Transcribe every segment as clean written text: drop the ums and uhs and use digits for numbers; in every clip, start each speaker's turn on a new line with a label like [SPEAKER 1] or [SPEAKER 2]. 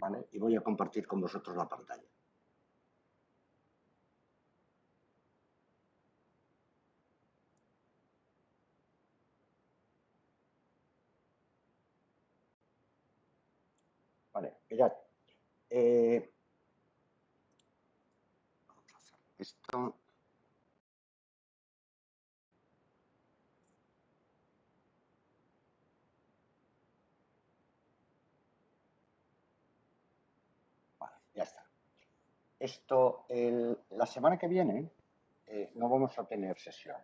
[SPEAKER 1] ¿vale? Y voy a compartir con vosotros la pantalla. Vale, mirad. Vamos a hacer esto. Vale, ya está. Esto, la semana que viene no vamos a tener sesión.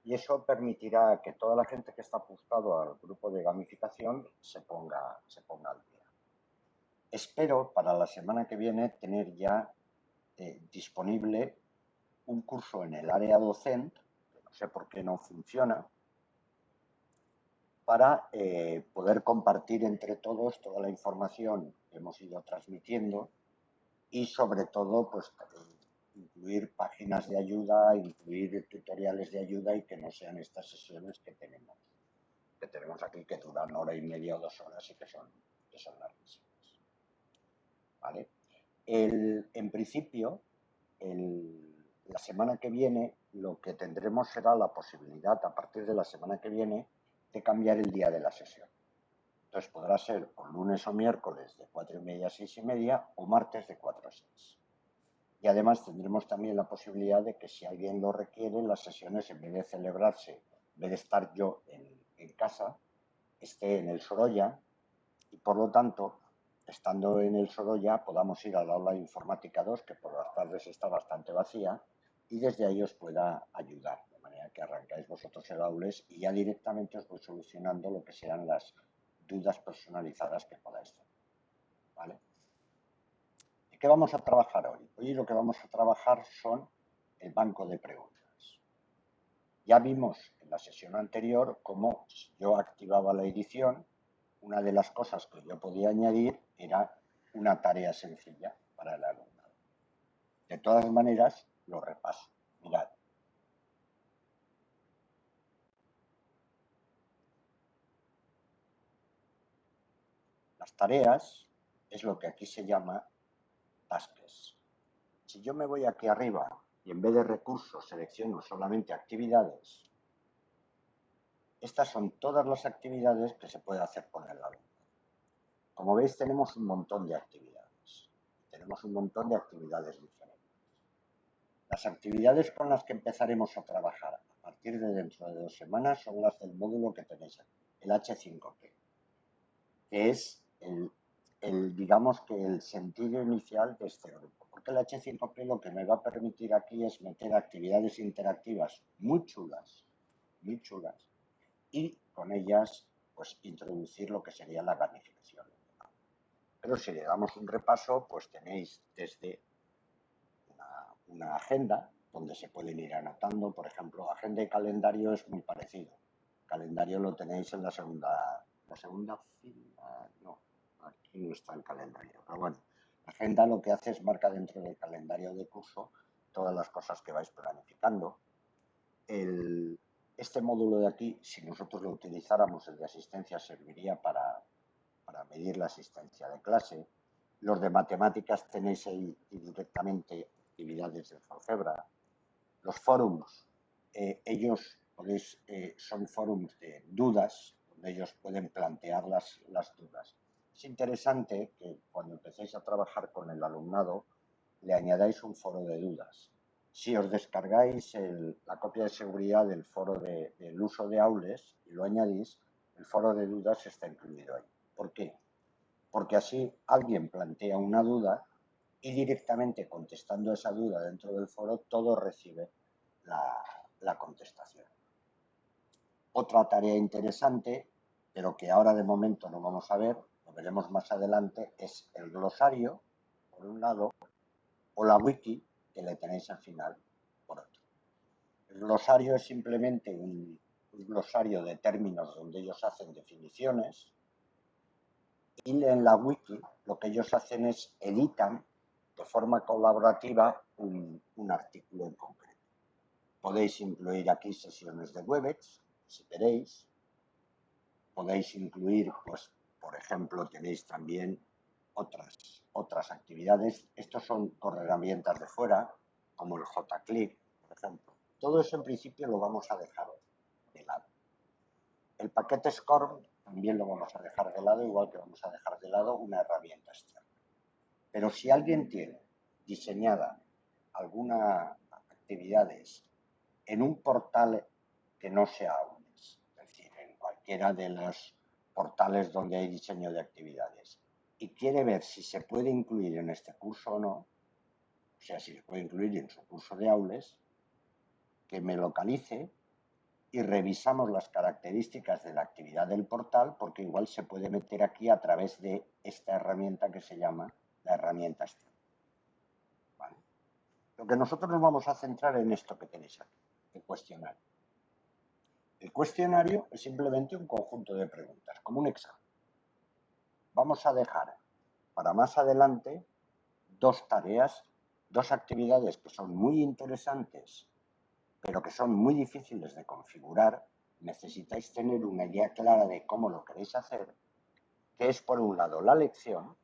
[SPEAKER 1] Y eso permitirá que toda la gente que está apuntado al grupo de gamificación se ponga al día. Espero para la semana que viene tener ya disponible un curso en el área docente, que no sé por qué no funciona, para poder compartir entre todos toda la información que hemos ido transmitiendo y sobre todo pues incluir páginas de ayuda, incluir tutoriales de ayuda y que no sean estas sesiones que tenemos aquí que duran 1 hora y media o 2 horas y que son larguísimas. ¿Vale? En principio, la semana que viene lo que tendremos será la posibilidad a partir de la semana que viene de cambiar el día de la sesión. Entonces podrá ser o lunes o miércoles de 4:30 a 6:30 o martes de 4 a 6. Y además tendremos también la posibilidad de que si alguien lo requiere, las sesiones en vez de celebrarse, en vez de estar yo en casa, esté en el Sorolla y por lo tanto, estando en el Sorolla, podamos ir al aula de informática 2, que por las tardes está bastante vacía, y desde ahí os pueda ayudar, de manera que arrancáis vosotros el aules y ya directamente os voy solucionando lo que sean las dudas personalizadas que podáis tener. ¿Vale? ¿De qué vamos a trabajar hoy? Hoy lo que vamos a trabajar son el banco de preguntas. Ya vimos en la sesión anterior cómo yo activaba la edición. Una de las cosas que yo podía añadir era una tarea sencilla para el alumnado. De todas maneras, lo repaso. Mirad. Las tareas es lo que aquí se llama tasks. Si yo me voy aquí arriba y en vez de recursos selecciono solamente actividades, estas son todas las actividades que se puede hacer con el alumno. Como veis, tenemos un montón de actividades. Tenemos un montón de actividades diferentes. Las actividades con las que empezaremos a trabajar a partir de dentro de 2 semanas son las del módulo que tenéis aquí, el H5P, que es digamos que el sentido inicial de este grupo. Porque el H5P lo que me va a permitir aquí es meter actividades interactivas muy chulas, y con ellas pues introducir lo que sería la gamificación. Pero si le damos un repaso, pues tenéis desde una agenda donde se pueden ir anotando, por ejemplo, agenda y calendario es muy parecido. Calendario lo tenéis en la segunda fila, no, aquí no está el calendario, pero bueno, la agenda lo que hace es marca dentro del calendario de curso todas las cosas que vais planificando. Este módulo de aquí, si nosotros lo utilizáramos, el de asistencia, serviría para medir la asistencia de clase. Los de matemáticas tenéis ahí directamente actividades de álgebra. Los forums, ellos son forums de dudas, donde ellos pueden plantear las dudas. Es interesante que cuando empecéis a trabajar con el alumnado, le añadáis un foro de dudas. Si os descargáis la copia de seguridad del foro del uso de aules y lo añadís, el foro de dudas está incluido ahí. ¿Por qué? Porque así alguien plantea una duda y directamente contestando esa duda dentro del foro, todo recibe la contestación. Otra tarea interesante, pero que ahora de momento no vamos a ver, lo veremos más adelante, es el glosario, por un lado, o la wiki, que le tenéis al final, por otro. El glosario es simplemente un glosario de términos donde ellos hacen definiciones, y en la wiki lo que ellos hacen es editan de forma colaborativa un artículo en concreto. Podéis incluir aquí sesiones de Webex, si queréis. Podéis incluir, pues, por ejemplo, tenéis también otras actividades. Estos son con herramientas de fuera, como el JClick, por ejemplo. Todo eso en principio lo vamos a dejar de lado. El paquete SCORM también lo vamos a dejar de lado, igual que vamos a dejar de lado una herramienta externa. Pero si alguien tiene diseñada alguna actividades en un portal que no sea Aules, es decir, en cualquiera de los portales donde hay diseño de actividades, y quiere ver si se puede incluir en este curso o no, o sea, si se puede incluir en su curso de Aules, que me localice y revisamos las características de la actividad del portal, porque igual se puede meter aquí a través de esta herramienta que se llama la herramienta externa. ¿Vale? Lo que nosotros nos vamos a centrar en esto que tenéis aquí, el cuestionario. El cuestionario es simplemente un conjunto de preguntas, como un examen. Vamos a dejar para más adelante dos tareas, dos actividades que son muy interesantes, pero que son muy difíciles de configurar. Necesitáis tener una idea clara de cómo lo queréis hacer, que es por un lado la lección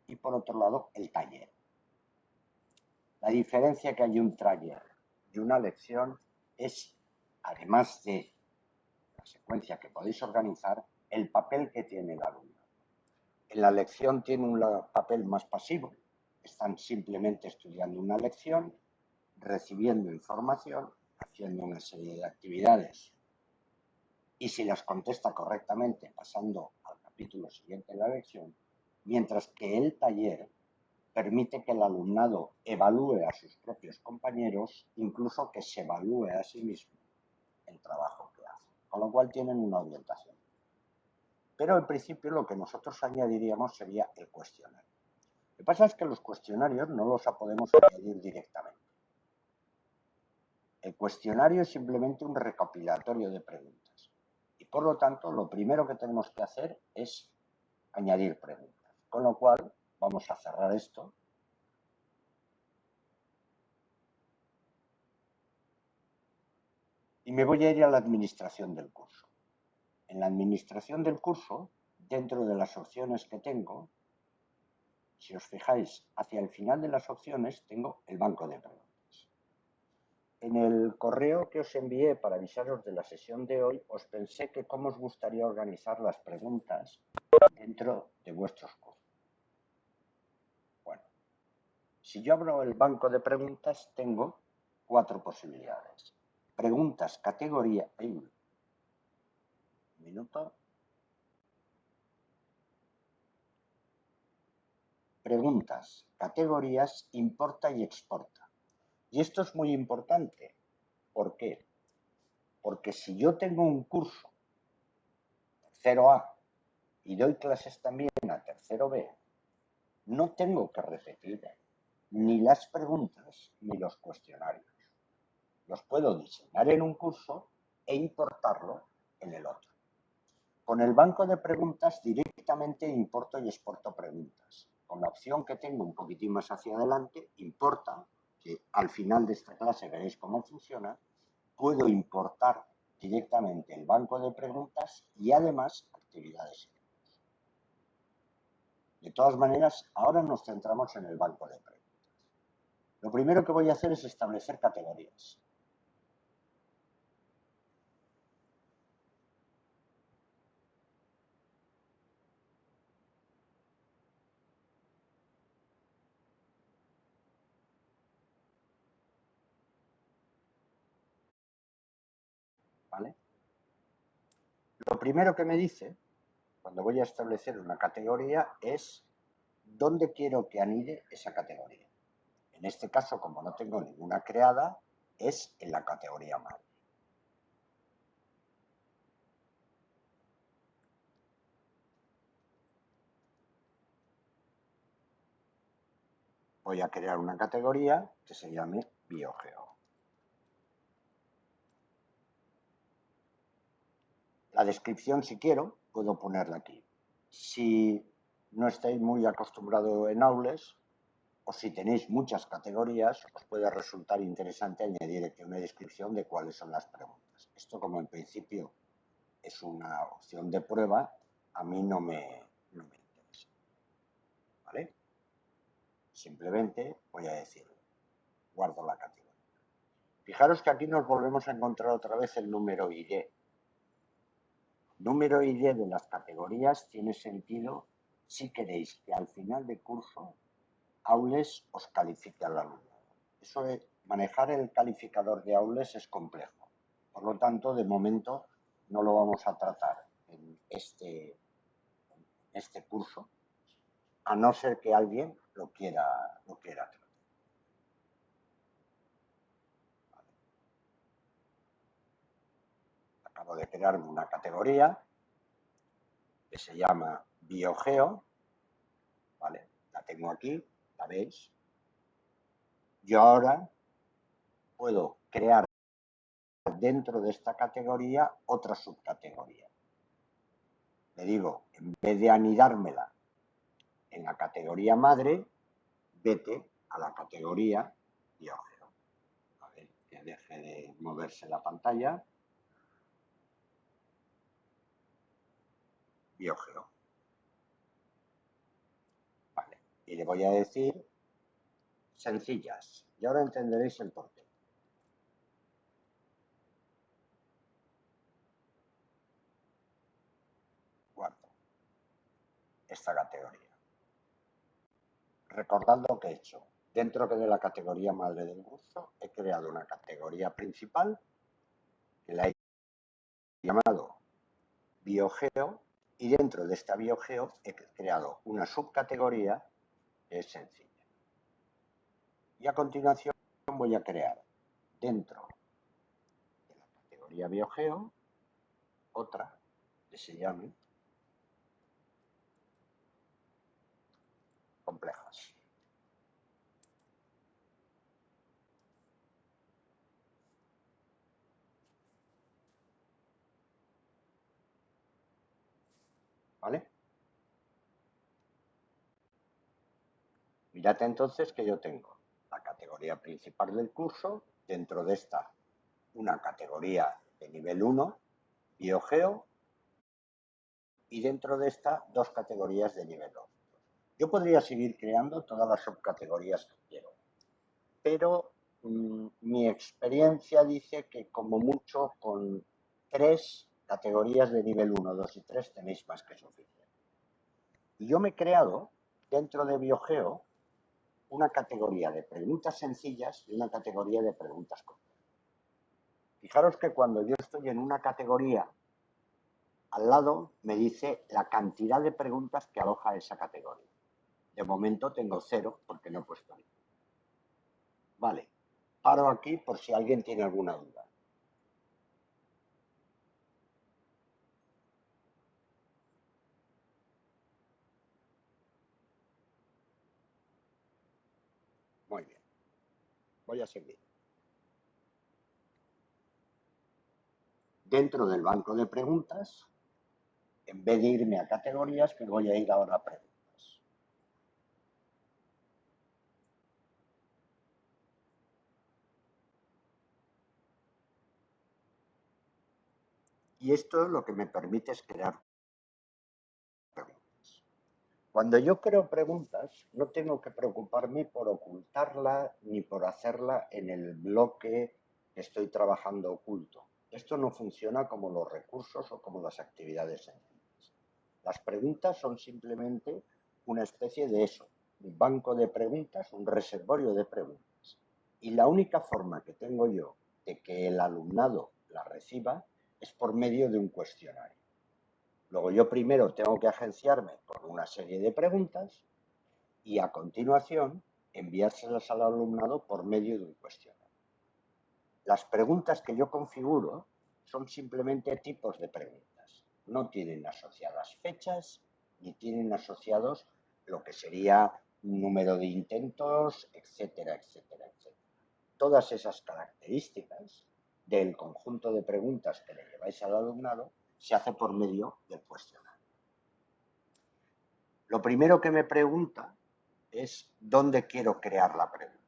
[SPEAKER 1] y por otro lado el taller. La diferencia que hay un taller y una lección es, además de la secuencia que podéis organizar, el papel que tiene el alumno. En la lección tiene un papel más pasivo, están simplemente estudiando una lección, recibiendo información, haciendo una serie de actividades y si las contesta correctamente pasando al capítulo siguiente de la lección, mientras que el taller permite que el alumnado evalúe a sus propios compañeros, incluso que se evalúe a sí mismo el trabajo que hace, con lo cual tienen una orientación. Pero en principio lo que nosotros añadiríamos sería el cuestionario. Lo que pasa es que los cuestionarios no los podemos añadir directamente. El cuestionario es simplemente un recopilatorio de preguntas. Y por lo tanto, lo primero que tenemos que hacer es añadir preguntas. Con lo cual, vamos a cerrar esto. Y me voy a ir a la administración del curso. En la administración del curso, dentro de las opciones que tengo, si os fijáis, hacia el final de las opciones tengo el banco de preguntas. En el correo que os envié para avisaros de la sesión de hoy, os pensé que cómo os gustaría organizar las preguntas dentro de vuestros cursos. Bueno, si yo abro el banco de preguntas, tengo 4 posibilidades. Preguntas, categoría... Un minuto. Preguntas, categorías, importa y exporta. Y esto es muy importante. ¿Por qué? Porque si yo tengo un curso tercero A y doy clases también a tercero B, no tengo que repetir ni las preguntas ni los cuestionarios. Los puedo diseñar en un curso e importarlo en el otro. Con el banco de preguntas directamente importo y exporto preguntas. Con la opción que tengo un poquitín más hacia adelante, importa, que al final de esta clase veréis cómo funciona, puedo importar directamente el banco de preguntas y además actividades. De todas maneras, ahora nos centramos en el banco de preguntas. Lo primero que voy a hacer es establecer categorías. ¿Vale? Lo primero que me dice, cuando voy a establecer una categoría, es dónde quiero que anide esa categoría. En este caso, como no tengo ninguna creada, es en la categoría madre. Voy a crear una categoría que se llame Biogeo. La descripción, si quiero, puedo ponerla aquí. Si no estáis muy acostumbrados en Aules, o si tenéis muchas categorías, os puede resultar interesante añadir aquí una descripción de cuáles son las preguntas. Esto, como en principio es una opción de prueba, a mí no me interesa. Simplemente voy a decirlo. Guardo la categoría. Fijaros que aquí nos volvemos a encontrar otra vez el número ID. Número ID de las categorías tiene sentido si queréis que al final de curso Aules os califique al alumno. Eso de manejar el calificador de Aules es complejo. Por lo tanto, de momento no lo vamos a tratar en este curso, a no ser que alguien lo quiera tratar. Vale. Acabo de crearme una categoría que se llama Biogeo. ¿Vale? La tengo aquí, la veis. Yo ahora puedo crear dentro de esta categoría otra subcategoría. Le digo, en vez de anidármela en la categoría madre, vete a la categoría Biogeo. A ver, que deje de moverse la pantalla. Biogeo. Vale. Y le voy a decir sencillas. Y ahora entenderéis el porqué. Guardo esta categoría. Recordad lo que he hecho. Dentro de la categoría madre del curso he creado una categoría principal que la he llamado Biogeo, y dentro de esta Biogeo he creado una subcategoría que es sencilla. Y a continuación voy a crear dentro de la categoría Biogeo otra que se llame complejas. ¿Vale? Mirad entonces que yo tengo la categoría principal del curso, dentro de esta una categoría de nivel 1, Biogeo, y dentro de esta dos categorías de nivel 2. Yo podría seguir creando todas las subcategorías que quiero, pero mi experiencia dice que como mucho con 3 categorías de nivel 1, 2 y 3 tenéis más que suficiente. Y yo me he creado dentro de Biogeo una categoría de preguntas sencillas y una categoría de preguntas complejas. Fijaros que cuando yo estoy en una categoría, al lado me dice la cantidad de preguntas que aloja esa categoría. De momento tengo 0 porque no he puesto ninguna. Vale, paro aquí por si alguien tiene alguna duda. Muy bien, voy a seguir. Dentro del banco de preguntas, en vez de irme a categorías, me voy a ir ahora a preguntas. Y esto lo que me permite es crear preguntas. Cuando yo creo preguntas, no tengo que preocuparme por ocultarla ni por hacerla en el bloque que estoy trabajando oculto. Esto no funciona como los recursos o como las actividades sencillas. Las preguntas son simplemente una especie de eso, un banco de preguntas, un reservorio de preguntas. Y la única forma que tengo yo de que el alumnado la reciba es por medio de un cuestionario. Luego yo primero tengo que agenciarme por una serie de preguntas y a continuación enviárselas al alumnado por medio de un cuestionario. Las preguntas que yo configuro son simplemente tipos de preguntas. No tienen asociadas fechas ni tienen asociados lo que sería un número de intentos, etcétera, etcétera, etcétera. Todas esas características del conjunto de preguntas que le lleváis al alumnado se hace por medio del cuestionario. Lo primero que me pregunta es dónde quiero crear la pregunta.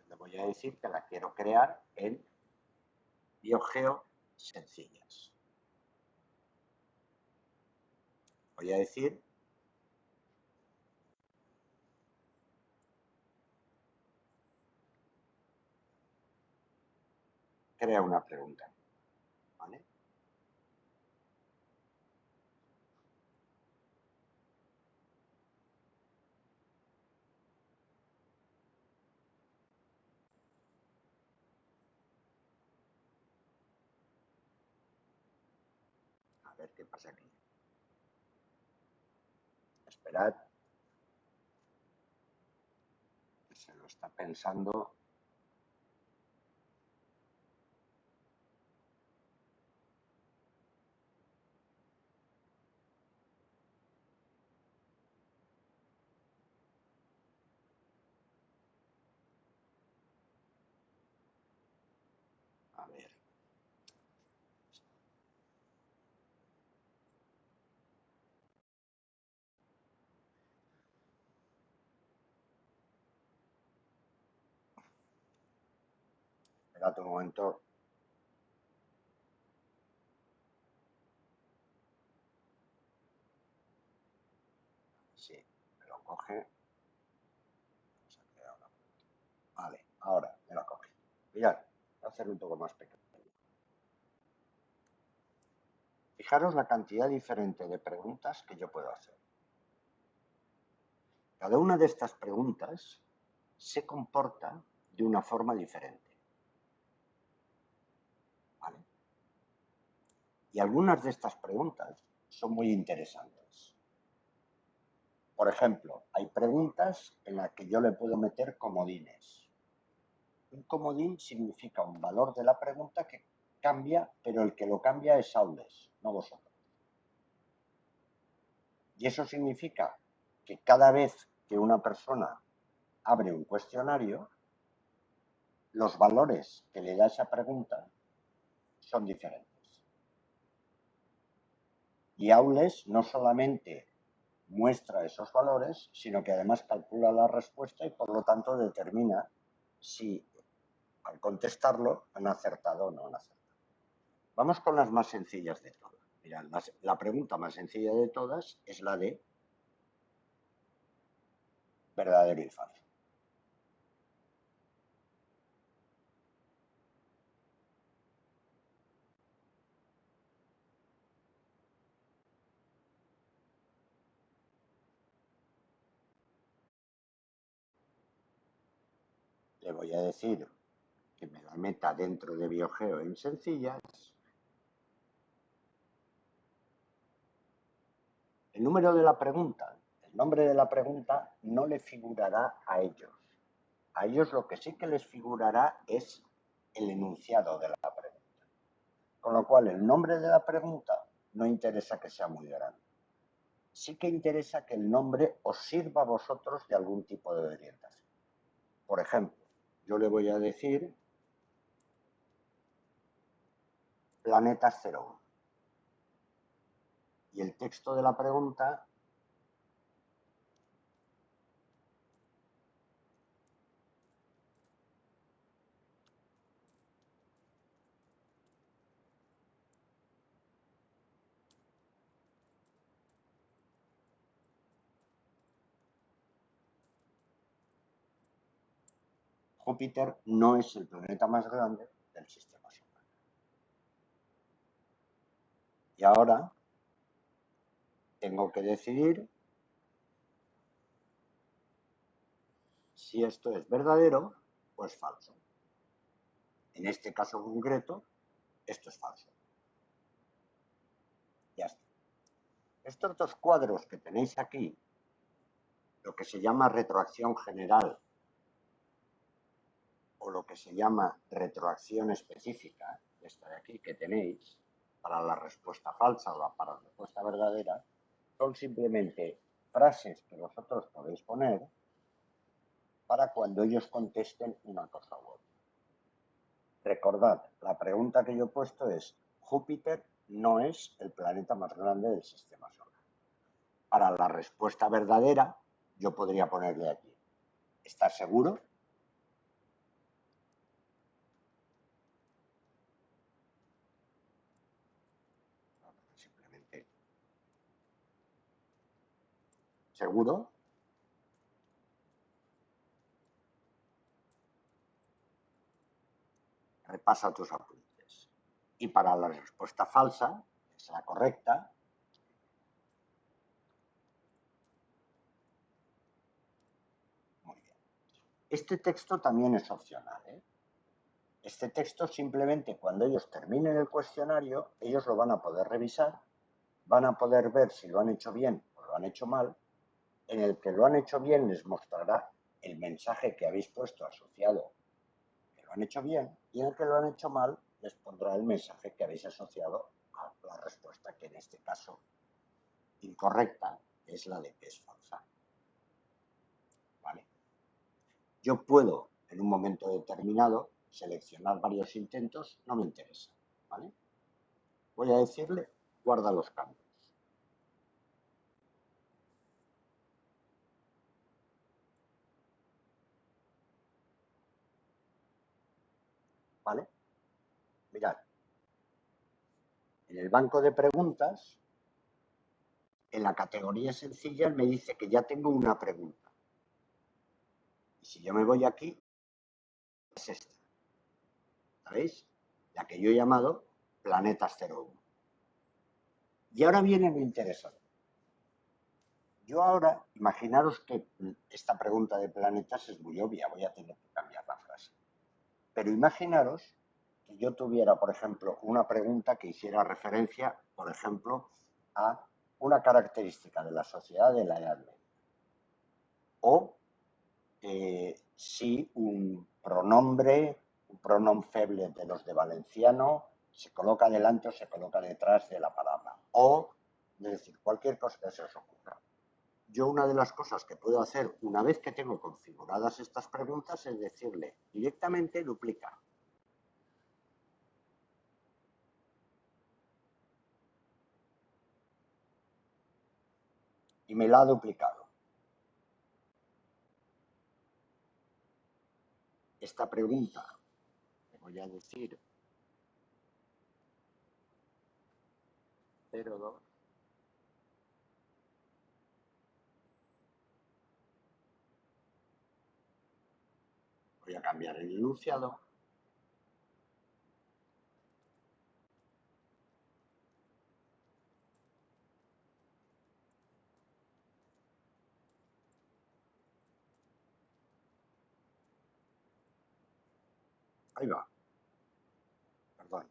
[SPEAKER 1] Le voy a decir que la quiero crear en Biogeo sencillas. Voy a decir crea una pregunta. ¿Vale? A ver qué pasa aquí. Esperad. Se lo está pensando. A ver. Esperad un momento. Sí, me lo coge. Vale, ahora me lo coge. Mirad, voy a hacerlo un poco más pequeño. Fijaros la cantidad diferente de preguntas que yo puedo hacer. Cada una de estas preguntas se comporta de una forma diferente. ¿Vale? Y algunas de estas preguntas son muy interesantes. Por ejemplo, hay preguntas en las que yo le puedo meter comodines. Un comodín significa un valor de la pregunta que cambia, pero el que lo cambia es Aules, no vosotros. Y eso significa que cada vez que una persona abre un cuestionario, los valores que le da esa pregunta son diferentes. Y Aules no solamente muestra esos valores, sino que además calcula la respuesta y por lo tanto determina si al contestarlo han acertado o no han acertado. Vamos con las más sencillas de todas. Mirad, la pregunta más sencilla de todas es la de verdadero y falso. Le voy a decir que me la meta dentro de BioGeo en sencillas. El número de la pregunta, el nombre de la pregunta no le figurará a ellos. A ellos lo que sí que les figurará es el enunciado de la pregunta. Con lo cual, el nombre de la pregunta no interesa que sea muy grande. Sí que interesa que el nombre os sirva a vosotros de algún tipo de orientación. Por ejemplo, yo le voy a decir planetas 01. Y el texto de la pregunta Júpiter no es el planeta más grande del sistema solar. Y ahora tengo que decidir si esto es verdadero o es falso. En este caso concreto, esto es falso. Ya está. Estos dos cuadros que tenéis aquí, lo que se llama retroacción general o lo que se llama retroacción específica, esta de aquí que tenéis, para la respuesta falsa o para la respuesta verdadera, son simplemente frases que vosotros podéis poner para cuando ellos contesten una cosa u otra. Recordad, la pregunta que yo he puesto es, Júpiter no es el planeta más grande del sistema solar. Para la respuesta verdadera, yo podría ponerle aquí, ¿estás seguro? Simplemente, ¿seguro? repasa tus apuntes. Y para la respuesta falsa, que es la correcta, muy bien. Este texto también es opcional, ¿eh? Este texto simplemente cuando ellos terminen el cuestionario, ellos lo van a poder revisar, van a poder ver si lo han hecho bien o lo han hecho mal. En el que lo han hecho bien les mostrará el mensaje que habéis puesto asociado que lo han hecho bien, y en el que lo han hecho mal les pondrá el mensaje que habéis asociado a la respuesta, que en este caso incorrecta es la de que es falsa. ¿Vale? Yo puedo en un momento determinado seleccionar varios intentos, no me interesa. ¿Vale? Voy a decirle guarda los cambios. ¿Vale? Mirad, en el banco de preguntas, en la categoría sencilla me dice que ya tengo una pregunta. Y si yo me voy aquí, es esta. ¿Sabéis? La que yo he llamado Planetas 01. Y ahora viene lo interesante. Yo ahora, imaginaros que esta pregunta de planetas es muy obvia, voy a tener que cambiar la frase. Pero imaginaros que yo tuviera, por ejemplo, una pregunta que hiciera referencia, por ejemplo, a una característica de la sociedad de la Edad Media. O si un pronom feble de los de valenciano, se coloca delante o se coloca detrás de la palabra. O, es decir, cualquier cosa que se os ocurra. Yo una de las cosas que puedo hacer una vez que tengo configuradas estas preguntas es decirle directamente duplica. Y me la ha duplicado. Esta pregunta, le voy a decir 02. Voy a cambiar el enunciado. Ahí va. Perdón.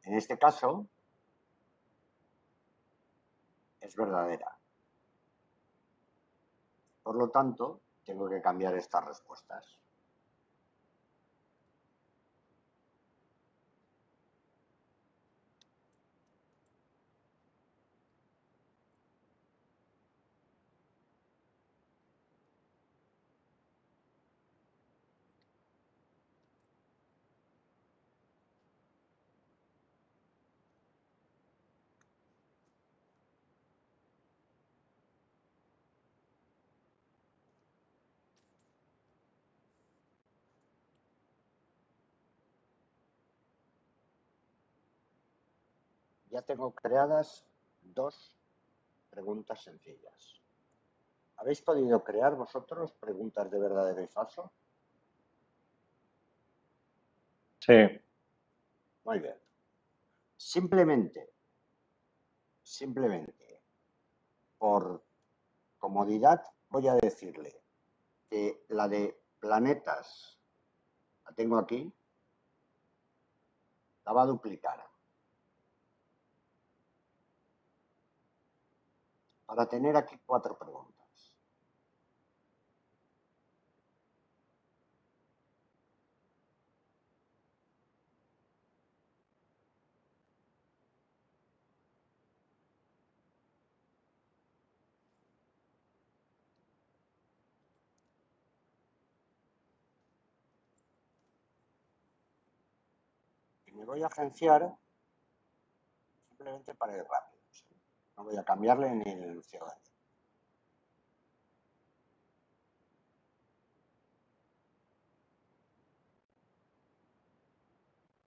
[SPEAKER 1] En este caso, es verdadera. Por lo tanto, tengo que cambiar estas respuestas. Ya tengo creadas dos preguntas sencillas. ¿Habéis podido crear vosotros preguntas de verdadero y falso?
[SPEAKER 2] Sí.
[SPEAKER 1] Muy bien. Simplemente, por comodidad, voy a decirle que la de planetas, la tengo aquí, la va a duplicar. Para tener aquí 4 preguntas. Y me voy a agenciar simplemente para ir rápido. ¿Sí? No voy a cambiarle ni el enunciado.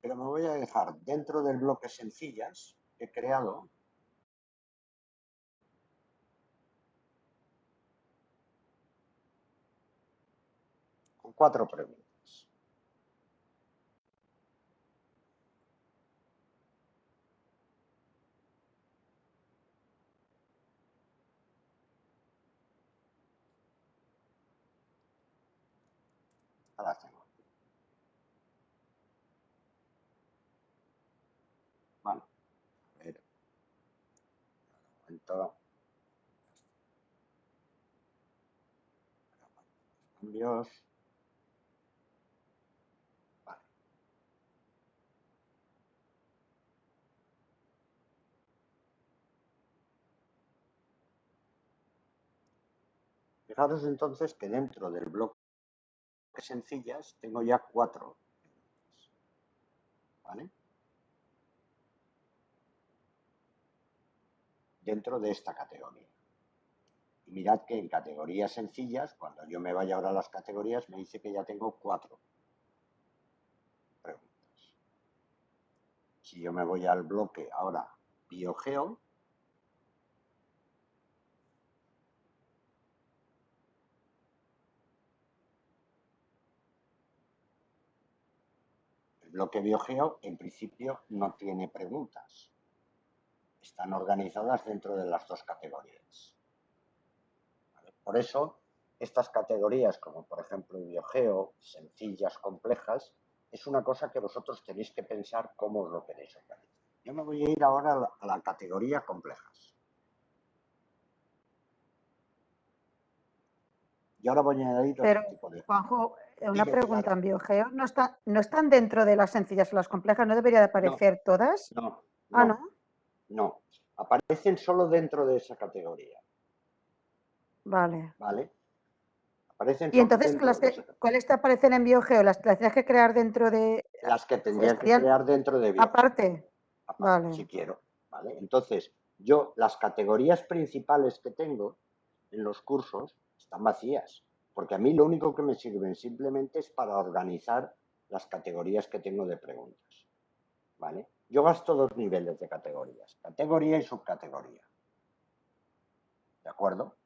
[SPEAKER 1] pero me voy a dejar dentro del bloque sencillas que he creado con 4 preguntas. Ahora tengo. Vale, a ver, momento, cambios. Vale. Fijaros entonces que dentro del bloque sencillas tengo ya 4. ¿Vale? Dentro de esta categoría. Y mirad que en categorías sencillas, cuando yo me vaya ahora a las categorías, me dice que ya tengo 4 preguntas. Si yo me voy al bloque ahora biogeo, el bloque biogeo en principio no tiene preguntas. Están organizadas dentro de las 2 categorías. ¿Vale? Por eso, estas categorías, como por ejemplo biogeo, sencillas, complejas, es una cosa que vosotros tenéis que pensar cómo os lo queréis organizar. Yo me voy a ir ahora a la categoría complejas. Y ahora voy a añadir otro
[SPEAKER 2] Pero,
[SPEAKER 1] tipo de...
[SPEAKER 2] Juanjo, una
[SPEAKER 1] Dime,
[SPEAKER 2] pregunta.
[SPEAKER 1] Pilar.
[SPEAKER 2] ¿En BioGeo no están dentro de las sencillas o las complejas? ¿No debería de
[SPEAKER 1] No,
[SPEAKER 2] aparecer todas?
[SPEAKER 1] no,
[SPEAKER 2] Ah,
[SPEAKER 1] no,
[SPEAKER 2] ¿no?
[SPEAKER 1] no. Aparecen solo dentro de esa categoría.
[SPEAKER 2] Vale.
[SPEAKER 1] ¿Vale? Aparecen
[SPEAKER 2] Y
[SPEAKER 1] solo
[SPEAKER 2] entonces,
[SPEAKER 1] dentro de esa categoría.
[SPEAKER 2] ¿cuáles te aparecen en BioGeo? ¿Las tienes que crear dentro de...
[SPEAKER 1] Las que tendría que
[SPEAKER 2] ¿Estarían
[SPEAKER 1] crear dentro de biogeo.
[SPEAKER 2] aparte?
[SPEAKER 1] Aparte, si
[SPEAKER 2] Vale.
[SPEAKER 1] quiero. ¿Vale? Entonces, yo las categorías principales que tengo en los cursos están vacías. Porque a mí lo único que me sirven simplemente es para organizar las categorías que tengo de preguntas. ¿Vale? Yo gasto 2 niveles de categorías, categoría y subcategoría. ¿De acuerdo?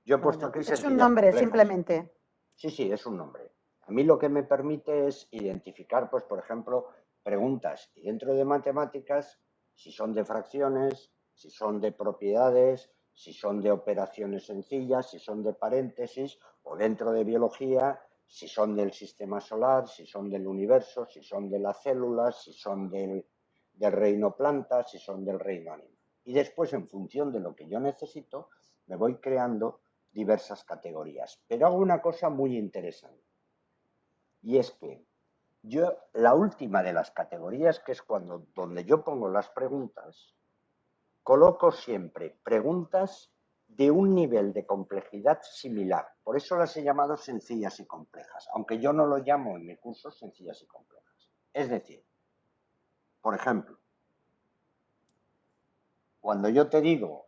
[SPEAKER 1] Yo he puesto
[SPEAKER 2] Vale.
[SPEAKER 1] aquí
[SPEAKER 2] Es un
[SPEAKER 1] sencillas
[SPEAKER 2] nombre,
[SPEAKER 1] complejas.
[SPEAKER 2] simplemente.
[SPEAKER 1] Sí, sí, es un nombre. A mí lo que me permite es identificar, pues, por ejemplo, preguntas y dentro de matemáticas, si son de fracciones, si son de propiedades, si son de operaciones sencillas, si son de paréntesis, o dentro de biología, si son del sistema solar, si son del universo, si son de las células, si son del reino planta, si son del reino animal. Y después, en función de lo que yo necesito, me voy creando diversas categorías. Pero hago una cosa muy interesante. Y es que yo, la última de las categorías, que es donde yo pongo las preguntas, coloco siempre preguntas de un nivel de complejidad similar. Por eso las he llamado sencillas y complejas, aunque yo no lo llamo en mi curso sencillas y complejas. Es decir, por ejemplo, cuando yo te digo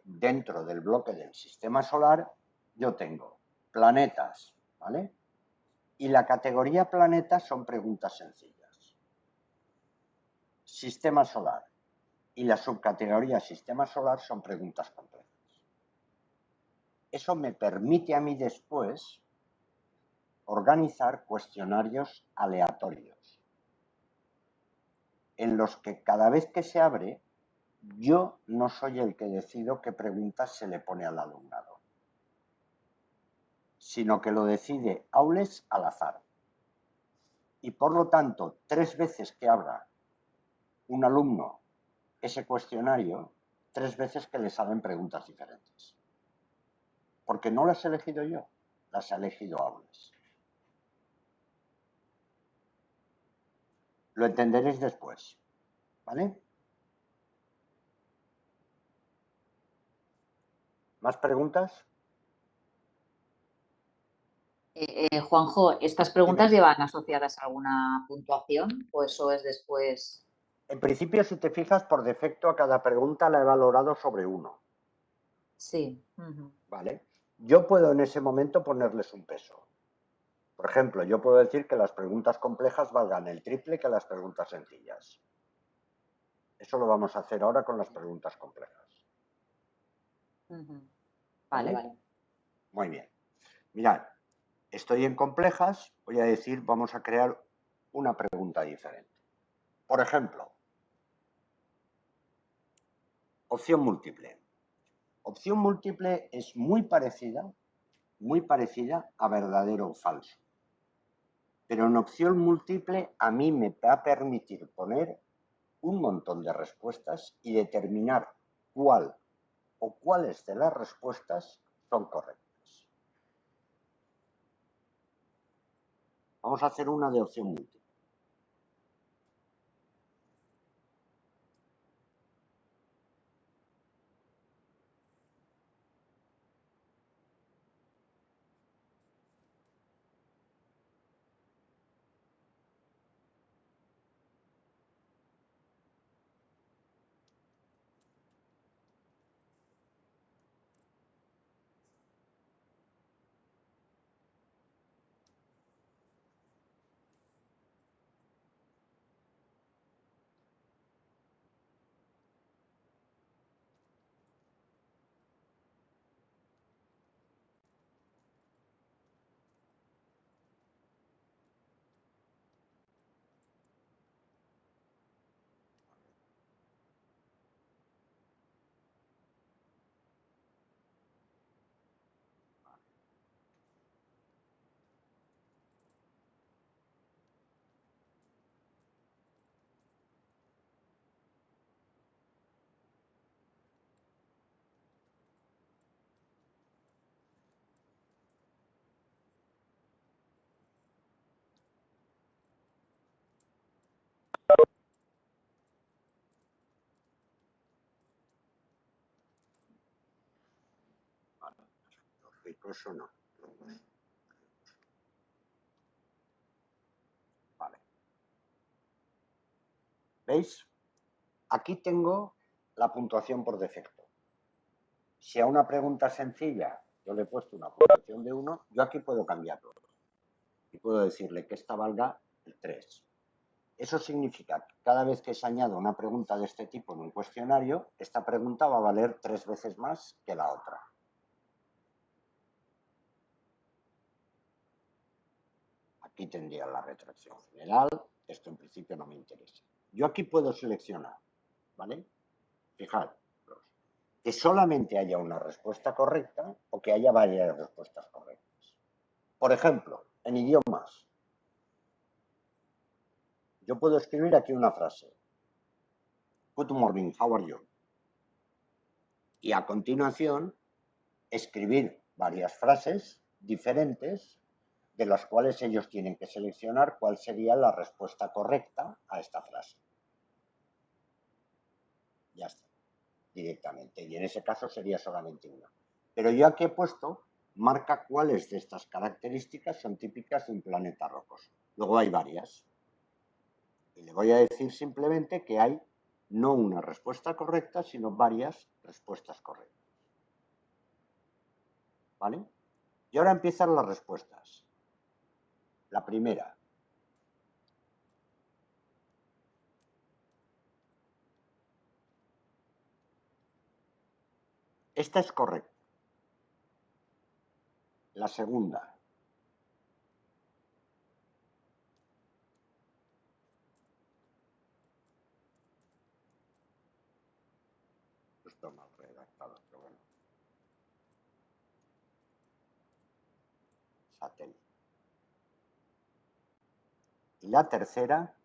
[SPEAKER 1] dentro del bloque del sistema solar, yo tengo planetas, ¿vale? Y la categoría planetas son preguntas sencillas. Sistema solar y la subcategoría sistema solar son preguntas complejas. Eso me permite a mí después organizar cuestionarios aleatorios, en los que cada vez que se abre, yo no soy el que decido qué preguntas se le pone al alumnado, sino que lo decide Aules al azar. Y por lo tanto, 3 veces que abra un alumno ese cuestionario, 3 veces que le salen preguntas diferentes. Porque no las he elegido yo, las ha elegido Aules. Lo entenderéis después, ¿vale? ¿Más preguntas?
[SPEAKER 3] Juanjo, ¿estas
[SPEAKER 1] Dime.
[SPEAKER 3] preguntas llevan asociadas a alguna puntuación o eso es después?
[SPEAKER 1] En principio, si te fijas, por defecto a cada pregunta la he valorado sobre 1,
[SPEAKER 3] Sí. Uh-huh.
[SPEAKER 1] ¿vale? Yo puedo en ese momento ponerles un peso. Por ejemplo, yo puedo decir que las preguntas complejas valgan el triple que las preguntas sencillas. Eso lo vamos a hacer ahora con las preguntas complejas.
[SPEAKER 3] Vale, vale.
[SPEAKER 1] Muy bien. Mirad, estoy en complejas, voy a decir, vamos a crear una pregunta diferente. Por ejemplo, opción múltiple. Opción múltiple es muy parecida a verdadero o falso. Pero en opción múltiple a mí me va a permitir poner un montón de respuestas y determinar cuál o cuáles de las respuestas son correctas. Vamos a hacer una de opción múltiple. Eso no. Vale. ¿Veis? Aquí tengo la puntuación por defecto. Si a una pregunta sencilla yo le he puesto una puntuación de 1, yo aquí puedo cambiarlo. Y puedo decirle que esta valga el 3. Eso significa que cada vez que se añada una pregunta de este tipo en un cuestionario, esta pregunta va a valer 3 veces más que la otra. Aquí tendría la retracción general. Esto en principio no me interesa. Yo aquí puedo seleccionar, ¿vale? Fijaros, que solamente haya una respuesta correcta o que haya varias respuestas correctas. Por ejemplo, en idiomas, yo puedo escribir aquí una frase. Good morning, how are you? Y a continuación, escribir varias frases diferentes de las cuales ellos tienen que seleccionar cuál sería la respuesta correcta a esta frase. Ya está, directamente. Y en ese caso sería solamente una. Pero yo aquí he puesto, marca cuáles de estas características son típicas de un planeta rocoso. Luego hay varias. Y le voy a decir simplemente que hay no una respuesta correcta, sino varias respuestas correctas. ¿Vale? Y ahora empiezan las respuestas. La primera. Esta es correcta. La segunda. Esto mal redactado, pero bueno. Satélite. Y la tercera.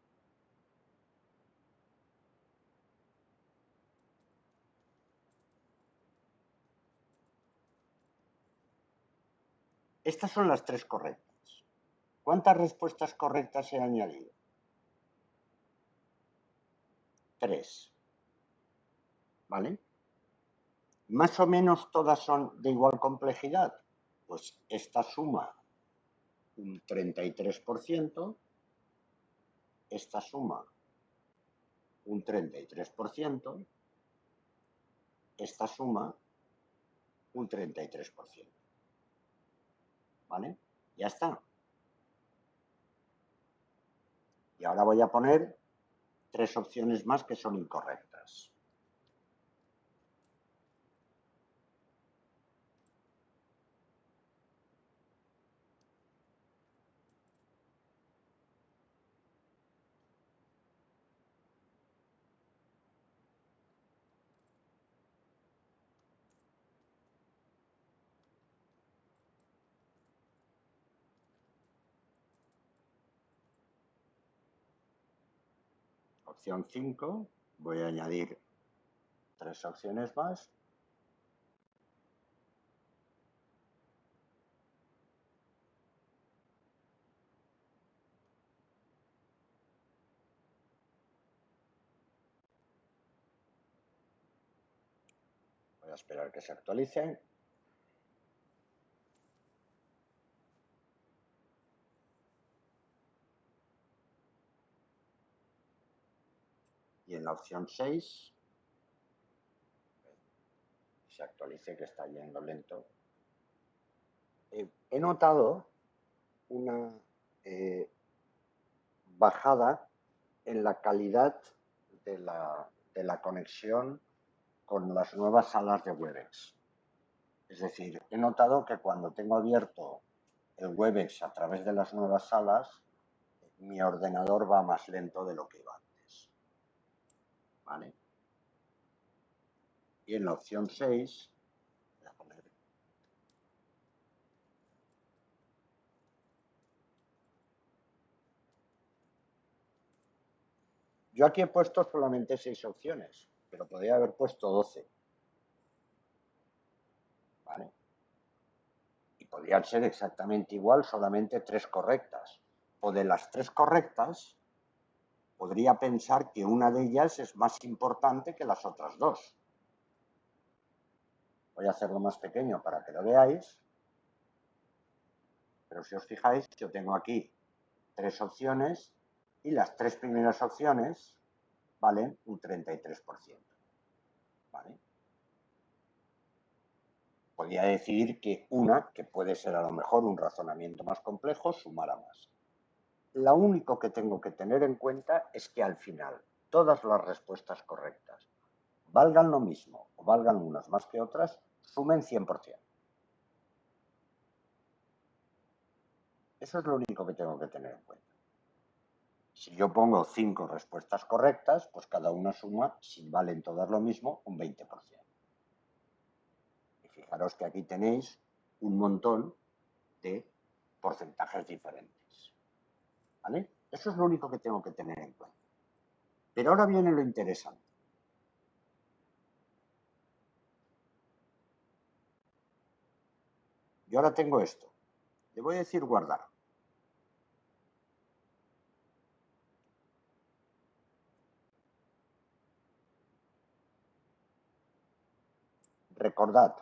[SPEAKER 1] Estas son las tres correctas. ¿Cuántas respuestas correctas he añadido? 3. ¿Vale? Más o menos todas son de igual complejidad. Pues esta suma un 33%, esta suma un 33%, esta suma un 33%. ¿Vale? Ya está. Y ahora voy a poner 3 opciones más que son incorrectas. Opción 5, voy a añadir 3 opciones más. Voy a esperar que se actualice. Y en la opción 6, se actualice, que está yendo lento. He notado una bajada en la calidad de la conexión con las nuevas salas de Webex. Es decir, he notado que cuando tengo abierto el Webex a través de las nuevas salas, mi ordenador va más lento de lo que iba antes. ¿Vale? Y en la opción 6, voy a poner yo aquí he puesto solamente 6 opciones, pero podría haber puesto 12. ¿Vale? Y podrían ser exactamente igual, solamente 3 correctas. O de las 3 correctas, podría pensar que una de ellas es más importante que las otras 2. Voy a hacerlo más pequeño para que lo veáis. Pero si os fijáis, yo tengo aquí 3 opciones y las 3 primeras opciones valen un 33%. ¿Vale? Podría decir que una, que puede ser a lo mejor un razonamiento más complejo, sumara más. Lo único que tengo que tener en cuenta es que al final todas las respuestas correctas, valgan lo mismo o valgan unas más que otras, sumen 100%. Eso es lo único que tengo que tener en cuenta. Si yo pongo 5 respuestas correctas, pues cada una suma, si valen todas lo mismo, un 20%. Y fijaros que aquí tenéis un montón de porcentajes diferentes. ¿Vale? Eso es lo único que tengo que tener en cuenta. Pero ahora viene lo interesante. Yo ahora tengo esto. Le voy a decir guardar. Recordad,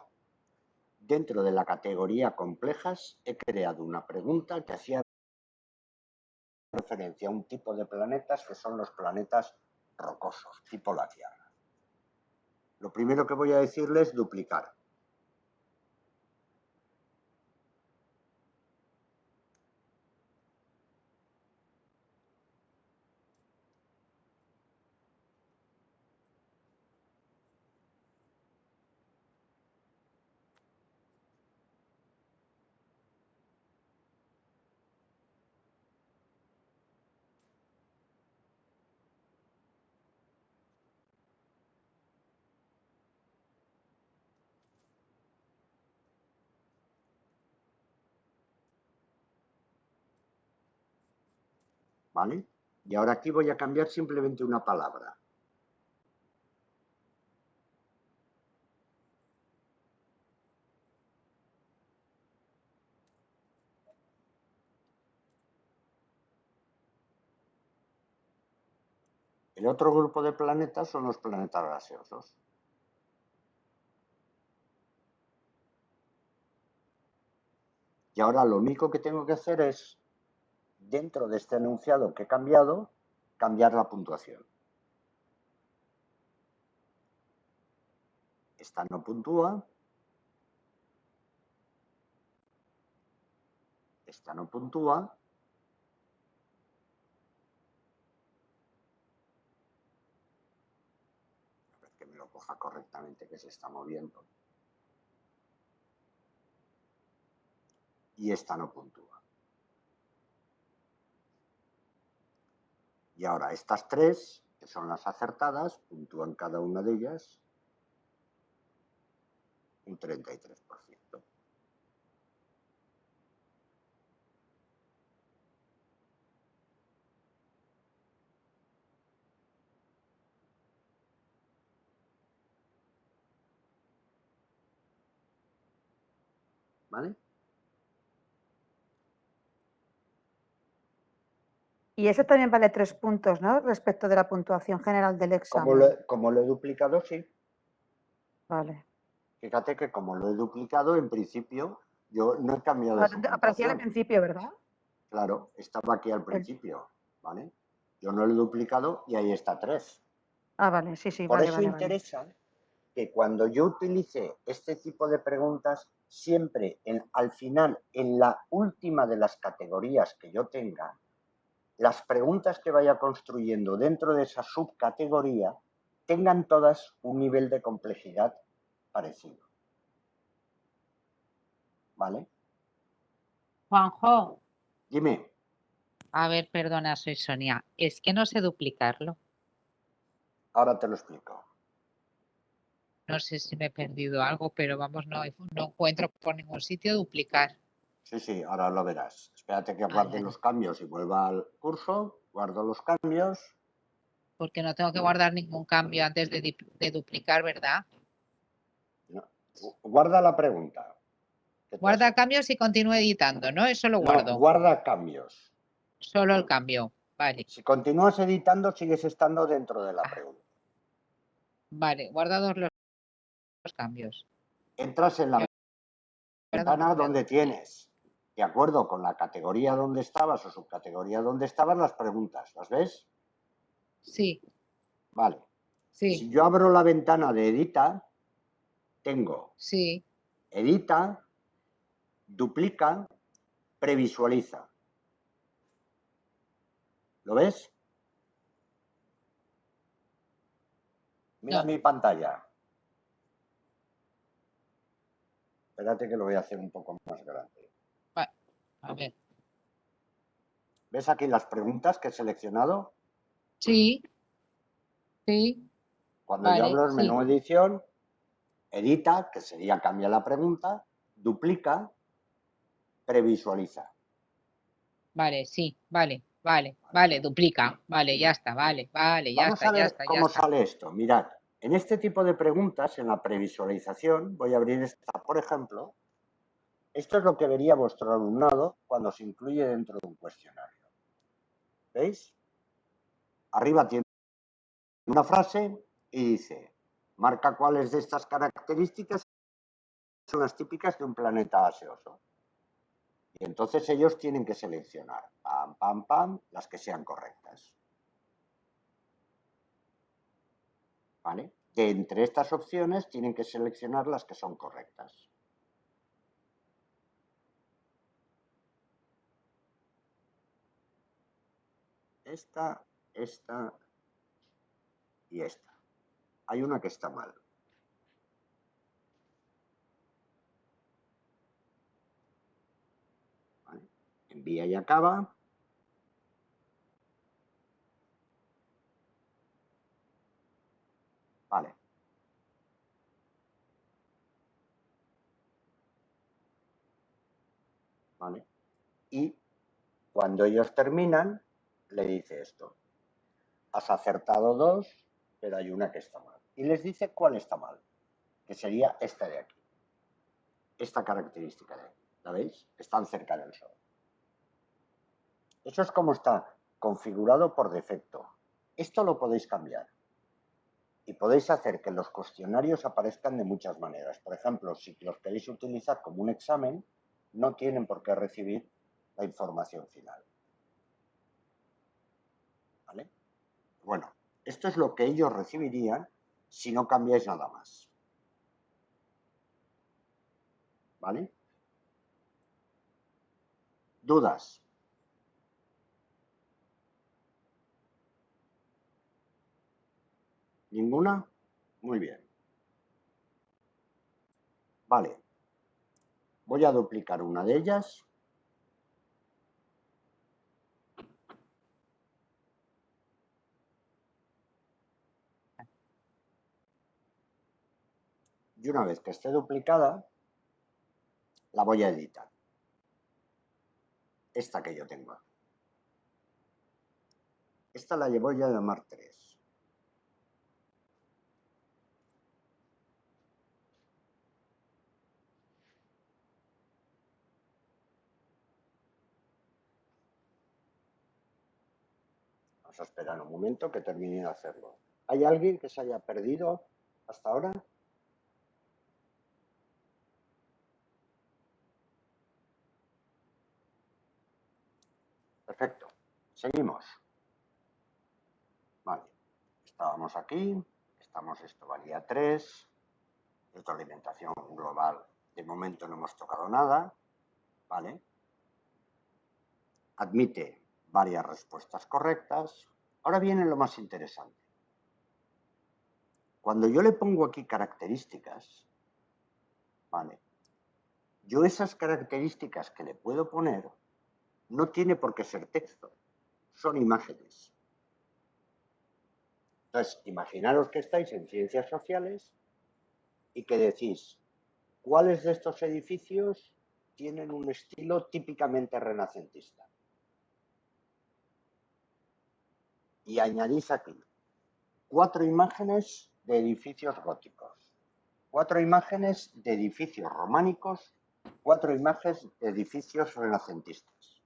[SPEAKER 1] dentro de la categoría complejas he creado una pregunta que hacía referencia a un tipo de planetas que son los planetas rocosos, tipo la Tierra. Lo primero que voy a decirles es duplicar. ¿Vale? Y ahora aquí voy a cambiar simplemente una palabra. El otro grupo de planetas son los planetas gaseosos. Y ahora lo único que tengo que hacer es, dentro de este enunciado que he cambiado, cambiar la puntuación. Esta no puntúa. Esta no puntúa. que me lo coja correctamente, que se está moviendo. Y esta no puntúa. Y ahora estas tres, que son las acertadas, puntúan cada una de ellas un 33%. ¿Vale?
[SPEAKER 2] Y eso también vale 3 puntos, ¿no? Respecto de la puntuación general del examen.
[SPEAKER 1] Como lo he duplicado, sí.
[SPEAKER 2] Vale.
[SPEAKER 1] Fíjate que como lo he duplicado, en principio, yo no he cambiado su
[SPEAKER 2] Aparecía al
[SPEAKER 1] puntuación.
[SPEAKER 2] principio, ¿verdad?
[SPEAKER 1] Claro, estaba aquí al principio, ¿vale? Yo no lo he duplicado y ahí está 3.
[SPEAKER 2] Vale, sí,
[SPEAKER 1] Por
[SPEAKER 2] vale,
[SPEAKER 1] eso
[SPEAKER 2] vale.
[SPEAKER 1] interesa que cuando yo utilice este tipo de preguntas, siempre al final, en la última de las categorías que yo tenga, las preguntas que vaya construyendo dentro de esa subcategoría tengan todas un nivel de complejidad parecido. ¿Vale?
[SPEAKER 4] Juanjo,
[SPEAKER 1] Dime.
[SPEAKER 4] a ver, perdona, soy Sonia. Es que no sé duplicarlo.
[SPEAKER 1] Ahora te lo explico.
[SPEAKER 4] No sé si me he perdido algo, pero vamos, no encuentro por ningún sitio duplicar.
[SPEAKER 1] Sí, ahora lo verás. Espérate que guarde
[SPEAKER 4] Ay,
[SPEAKER 1] los cambios y vuelva al curso. Guardo los cambios.
[SPEAKER 4] porque no tengo que guardar ningún cambio antes de duplicar, ¿verdad?
[SPEAKER 1] No, guarda la pregunta.
[SPEAKER 4] Guarda cambios y continúo editando, ¿no? Eso lo
[SPEAKER 1] No,
[SPEAKER 4] guardo.
[SPEAKER 1] guarda cambios.
[SPEAKER 4] Solo el cambio. Vale.
[SPEAKER 1] Si continúas editando, sigues estando dentro de la pregunta.
[SPEAKER 4] Vale, guardados los cambios.
[SPEAKER 1] Entras en la ventana donde tienes, de acuerdo con la categoría donde estabas o subcategoría donde estabas, las preguntas. ¿Las ves?
[SPEAKER 4] Sí.
[SPEAKER 1] Vale.
[SPEAKER 4] Sí.
[SPEAKER 1] Si yo abro la ventana de edita, tengo
[SPEAKER 4] Sí.
[SPEAKER 1] edita, duplica, previsualiza. ¿Lo ves? Mira mi pantalla. Espérate que lo voy a hacer un poco más grande.
[SPEAKER 4] Vale. A ver.
[SPEAKER 1] ¿Ves aquí las preguntas que he seleccionado?
[SPEAKER 4] Sí. Sí.
[SPEAKER 1] Cuando yo hablo en menú edición, edita, que sería cambia la pregunta, duplica, previsualiza.
[SPEAKER 4] Vale, sí, vale, duplica, vale, ya está, vale, ya
[SPEAKER 1] Vamos
[SPEAKER 4] está,
[SPEAKER 1] a
[SPEAKER 4] ya
[SPEAKER 1] ver
[SPEAKER 4] está, ya
[SPEAKER 1] cómo
[SPEAKER 4] está.
[SPEAKER 1] sale esto. Mirad, en este tipo de preguntas, en la previsualización, voy a abrir esta, por ejemplo. Esto es lo que vería vuestro alumnado cuando se incluye dentro de un cuestionario. ¿Veis? Arriba tiene una frase y dice, marca cuáles de estas características son las típicas de un planeta gaseoso. Y entonces ellos tienen que seleccionar, pam, pam, pam, las que sean correctas. ¿Vale? De entre estas opciones tienen que seleccionar las que son correctas. Esta y esta. Hay una que está mal. ¿Vale? Envía y acaba. Vale. ¿Vale? Y cuando ellos terminan, le dice esto. Has acertado 2, pero hay una que está mal. Y les dice cuál está mal, que sería esta de aquí. Esta característica de aquí. ¿La veis? Están cerca del Sol. Eso es como está configurado por defecto. Esto lo podéis cambiar. Y podéis hacer que los cuestionarios aparezcan de muchas maneras. Por ejemplo, si los queréis utilizar como un examen, no tienen por qué recibir la información final. ¿Vale? Bueno, esto es lo que ellos recibirían si no cambiáis nada más. ¿Vale? ¿Dudas? ¿Ninguna? Muy bien. Vale. Voy a duplicar una de ellas. Y una vez que esté duplicada, la voy a editar. Esta que yo tengo aquí. Esta la voy a llamar 3. Vamos a esperar un momento que termine de hacerlo. ¿Hay alguien que se haya perdido hasta ahora? Perfecto. Seguimos. Vale. Estábamos aquí. Esto valía 3. Retroalimentación global. De momento no hemos tocado nada. Vale. Admite varias respuestas correctas. Ahora viene lo más interesante. Cuando yo le pongo aquí características, ¿vale? Yo esas características que le puedo poner no tiene por qué ser texto, son imágenes. Entonces, imaginaros que estáis en ciencias sociales y que decís, ¿cuáles de estos edificios tienen un estilo típicamente renacentista? Y añadís aquí 4 imágenes de edificios góticos, 4 imágenes de edificios románicos, 4 imágenes de edificios renacentistas.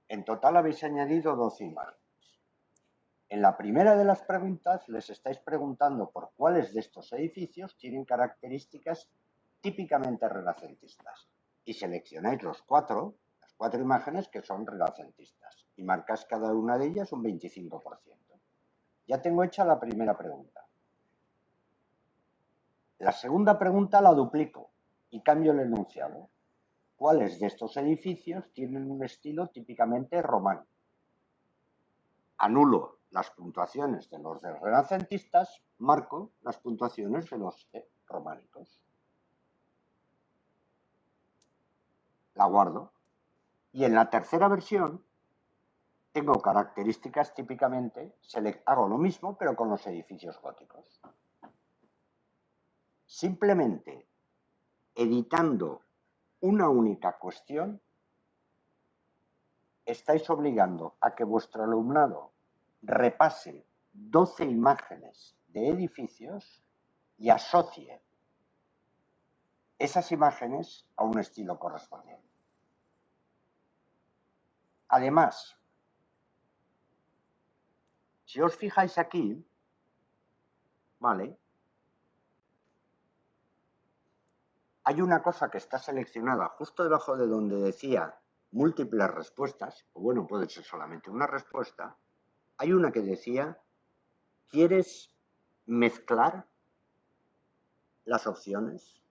[SPEAKER 1] En total habéis añadido 12 imágenes. En la primera de las preguntas les estáis preguntando por cuáles de estos edificios tienen características típicamente renacentistas. Y seleccionáis las 4 imágenes que son renacentistas. Y marcáis cada una de ellas un 25%. Ya tengo hecha la primera pregunta. La segunda pregunta la duplico y cambio el enunciado. ¿Cuáles de estos edificios tienen un estilo típicamente romano? Anulo las puntuaciones de los renacentistas, marco las puntuaciones de los románicos. La guardo. Y en la tercera versión tengo características típicamente, hago lo mismo pero con los edificios góticos. Simplemente editando una única cuestión, estáis obligando a que vuestro alumnado repase 12 imágenes de edificios y asocie esas imágenes a un estilo correspondiente. Además, si os fijáis aquí, ¿vale? Hay una cosa que está seleccionada justo debajo de donde decía múltiples respuestas, o bueno, puede ser solamente una respuesta. Hay una que decía, ¿quieres mezclar las opciones?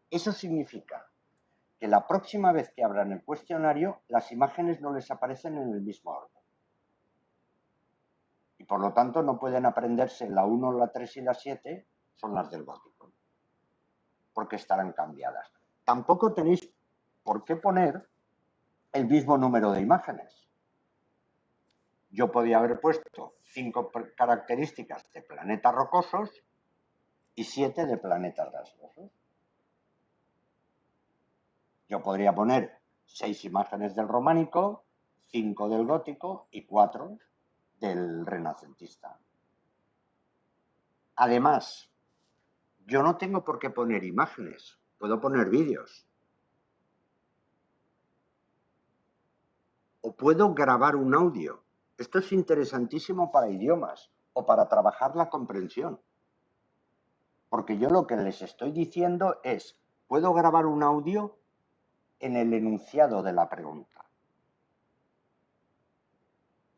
[SPEAKER 1] Eso significa que la próxima vez que abran el cuestionario, las imágenes no les aparecen en el mismo orden. Y por lo tanto no pueden aprenderse la 1, la 3 y la 7, son las del gótico, porque estarán cambiadas. Tampoco tenéis por qué poner el mismo número de imágenes. Yo podía haber puesto 5 características de planetas rocosos y 7 de planetas gaseosos. Yo podría poner 6 imágenes del románico, 5 del gótico y 4 del renacentista. Además, yo no tengo por qué poner imágenes, puedo poner vídeos. O puedo grabar un audio. Esto es interesantísimo para idiomas o para trabajar la comprensión. Porque yo lo que les estoy diciendo es, puedo grabar un audio en el enunciado de la pregunta.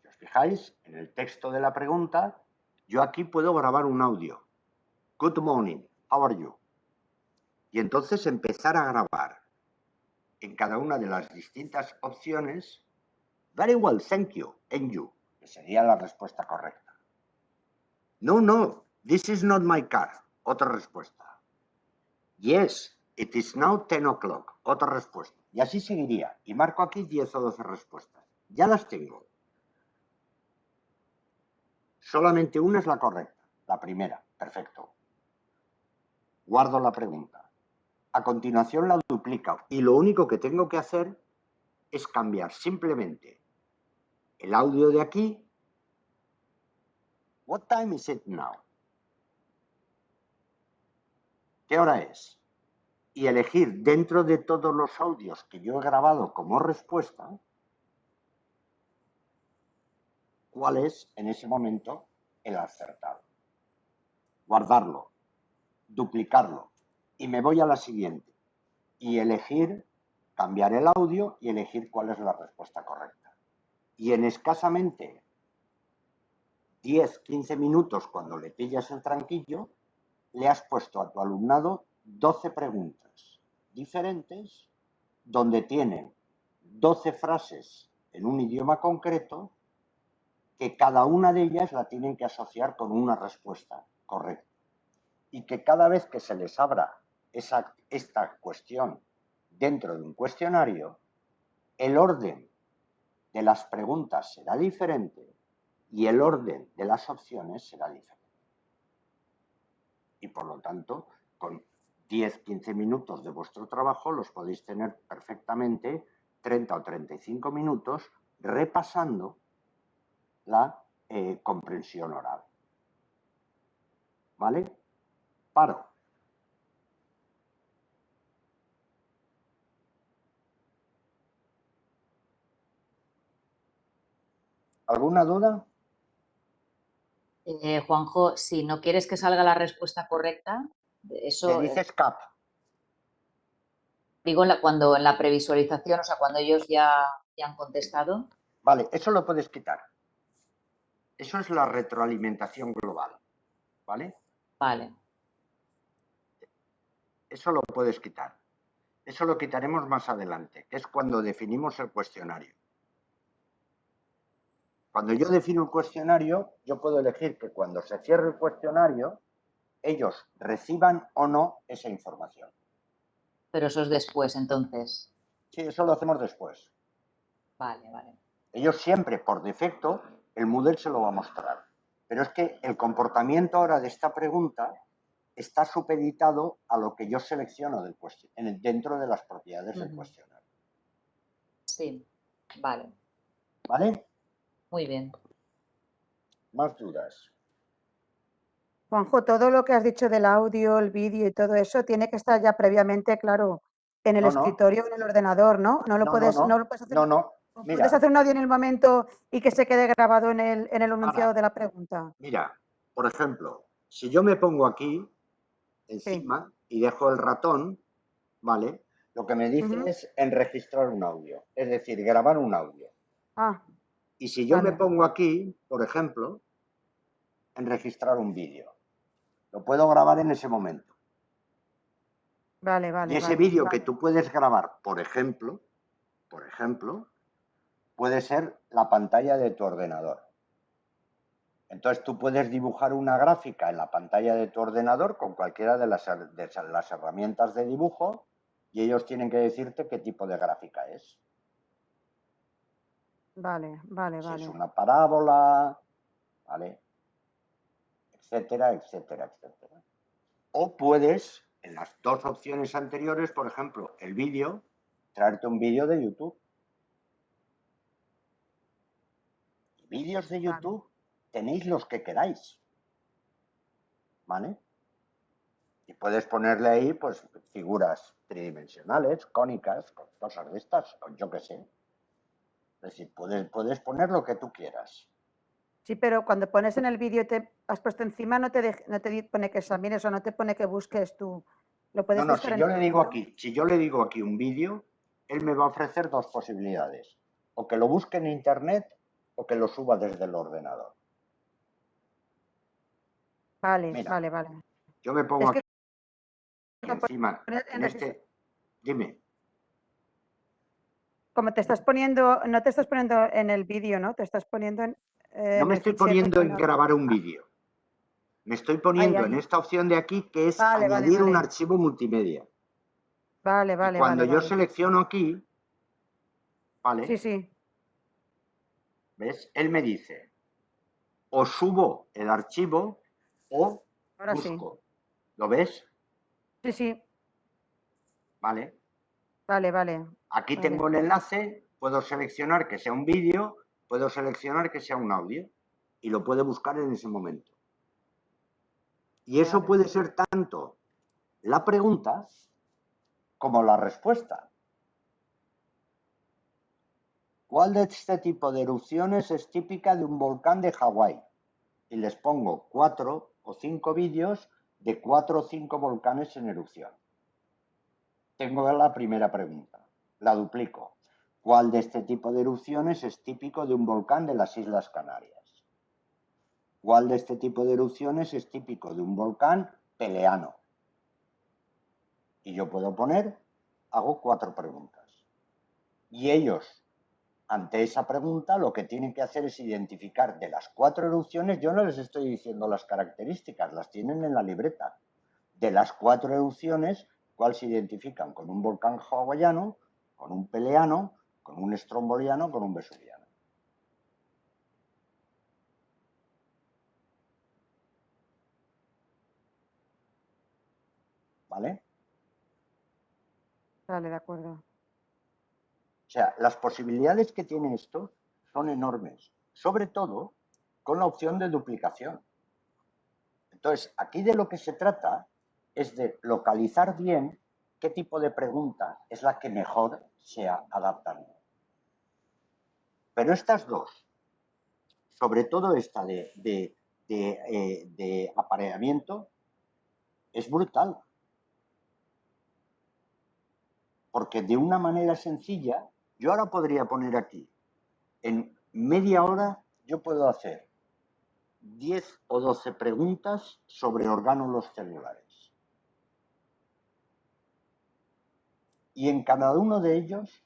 [SPEAKER 1] Si os fijáis, en el texto de la pregunta, yo aquí puedo grabar un audio. Good morning, how are you? Y entonces empezar a grabar en cada una de las distintas opciones, very well, thank you, and you, que sería la respuesta correcta. No, This is not my car. Otra respuesta. Yes, it is now 10 o'clock. Otra respuesta. Y así seguiría. Y marco aquí 10 o 12 respuestas. Ya las tengo. Solamente una es la correcta. La primera. Perfecto. Guardo la pregunta. A continuación la duplico. Y lo único que tengo que hacer es cambiar simplemente el audio de aquí. What time is it now? ¿Qué hora es? Y elegir dentro de todos los audios que yo he grabado como respuesta, cuál es en ese momento el acertado. Guardarlo, duplicarlo y me voy a la siguiente y elegir, cambiar el audio y elegir cuál es la respuesta correcta. Y en escasamente 10-15 minutos, cuando le pillas el tranquillo, le has puesto a tu alumnado 12 preguntas diferentes donde tienen 12 frases en un idioma concreto que cada una de ellas la tienen que asociar con una respuesta correcta. Y que cada vez que se les abra esta cuestión dentro de un cuestionario, el orden de las preguntas será diferente y el orden de las opciones será diferente. Y por lo tanto, con 10-15 minutos de vuestro trabajo los podéis tener perfectamente 30 o 35 minutos repasando la comprensión oral. ¿Vale? Paro. ¿Alguna duda?
[SPEAKER 3] Juanjo, si no quieres que salga la respuesta correcta, eso
[SPEAKER 1] Le dices cap.
[SPEAKER 3] digo cuando en la previsualización, o sea, cuando ellos ya han contestado.
[SPEAKER 1] Vale, eso lo puedes quitar. Eso es la retroalimentación global. ¿Vale?
[SPEAKER 3] Vale.
[SPEAKER 1] Eso lo puedes quitar. Eso lo quitaremos más adelante, que es cuando definimos el cuestionario. Cuando yo defino el cuestionario, yo puedo elegir que cuando se cierre el cuestionario, ellos reciban o no esa información.
[SPEAKER 3] Pero eso es después, entonces.
[SPEAKER 1] Sí, eso lo hacemos después.
[SPEAKER 3] Vale, vale.
[SPEAKER 1] Ellos siempre, por defecto, el Moodle se lo va a mostrar. Pero es que el comportamiento ahora de esta pregunta está supeditado a lo que yo selecciono dentro de las propiedades del cuestionario.
[SPEAKER 3] Sí, vale.
[SPEAKER 1] ¿Vale?
[SPEAKER 3] Muy bien.
[SPEAKER 1] ¿Más dudas?
[SPEAKER 2] Juanjo, todo lo que has dicho del audio, el vídeo y todo eso tiene que estar ya previamente, claro, en el escritorio o en el ordenador, ¿no? No lo puedes hacer.
[SPEAKER 1] Mira,
[SPEAKER 2] ¿Puedes hacer un audio en el momento y que se quede grabado en el enunciado de la pregunta?
[SPEAKER 1] Mira, por ejemplo, si yo me pongo aquí encima y dejo el ratón, ¿vale? Lo que me dice es en registrar un audio, es decir, grabar un audio. Y si yo me pongo aquí, por ejemplo, en registrar un vídeo, lo puedo grabar en ese momento.
[SPEAKER 2] Vale.
[SPEAKER 1] Y ese vídeo que tú puedes grabar, por ejemplo, puede ser la pantalla de tu ordenador. Entonces tú puedes dibujar una gráfica en la pantalla de tu ordenador con cualquiera de las herramientas de dibujo y ellos tienen que decirte qué tipo de gráfica es.
[SPEAKER 2] Vale.
[SPEAKER 1] Si es una parábola, ¿vale? Etcétera. O puedes, en las dos opciones anteriores, por ejemplo, el vídeo, traerte un vídeo de YouTube. Y vídeos de YouTube tenéis los que queráis. ¿Vale? Y puedes ponerle ahí, pues, figuras tridimensionales, cónicas, cosas de estas, o yo qué sé. Es decir, puedes poner lo que tú quieras.
[SPEAKER 2] Sí, pero cuando pones en el vídeo te has puesto encima, no te pone que examines o no te pone que busques tú. Lo puedes buscar
[SPEAKER 1] si yo le digo aquí un vídeo, él me va a ofrecer dos posibilidades. O que lo busque en internet o que lo suba desde el ordenador.
[SPEAKER 2] Vale.
[SPEAKER 1] Yo me pongo aquí encima, dime.
[SPEAKER 2] Como te estás poniendo, no te estás poniendo en el vídeo, ¿no? Te estás poniendo en...
[SPEAKER 1] no me estoy poniendo en grabar un vídeo. Me estoy poniendo
[SPEAKER 2] Ahí,
[SPEAKER 1] en
[SPEAKER 2] ahí.
[SPEAKER 1] esta opción de aquí, que es
[SPEAKER 2] Vale, vale,
[SPEAKER 1] añadir un
[SPEAKER 2] vale.
[SPEAKER 1] archivo multimedia.
[SPEAKER 2] Vale,
[SPEAKER 1] Y
[SPEAKER 2] vale,
[SPEAKER 1] cuando
[SPEAKER 2] vale,
[SPEAKER 1] yo
[SPEAKER 2] vale.
[SPEAKER 1] selecciono aquí, ¿vale?
[SPEAKER 2] Sí, sí.
[SPEAKER 1] ¿Ves? Él me dice, o subo el archivo o
[SPEAKER 2] Ahora sí.
[SPEAKER 1] busco. ¿Lo ves?
[SPEAKER 2] Sí, sí.
[SPEAKER 1] ¿Vale?
[SPEAKER 2] Vale, vale.
[SPEAKER 1] Aquí
[SPEAKER 2] Vale.
[SPEAKER 1] tengo el enlace, puedo seleccionar que sea un vídeo, puedo seleccionar que sea un audio y lo puede buscar en ese momento. Y eso
[SPEAKER 2] Vale.
[SPEAKER 1] puede ser tanto la pregunta como la respuesta. ¿Cuál de este tipo de erupciones es típica de un volcán de Hawái? Y les pongo 4 o 5 vídeos de 4 o 5 volcanes en erupción. Tengo la primera pregunta. La duplico. ¿Cuál de este tipo de erupciones es típico de un volcán de las Islas Canarias? ¿Cuál de este tipo de erupciones es típico de un volcán peleano? Y yo puedo poner, hago 4 preguntas. Y ellos, ante esa pregunta, lo que tienen que hacer es identificar de las 4 erupciones. Yo no les estoy diciendo las características, las tienen en la libreta. De las 4 erupciones, ¿cuál se identifican? Con un volcán hawaiano, con un peleano, con un estromboliano, con un vesuviano. ¿Vale?
[SPEAKER 2] Vale, de acuerdo.
[SPEAKER 1] O sea, las posibilidades que tiene esto son enormes, sobre todo con la opción de duplicación. Entonces, aquí de lo que se trata es de localizar bien qué tipo de pregunta es la que mejor se adapta. Pero estas dos, sobre todo esta de apareamiento, es brutal. Porque de una manera sencilla, yo ahora podría poner aquí, en media hora yo puedo hacer 10 o 12 preguntas sobre orgánulos celulares. Y en cada uno de ellos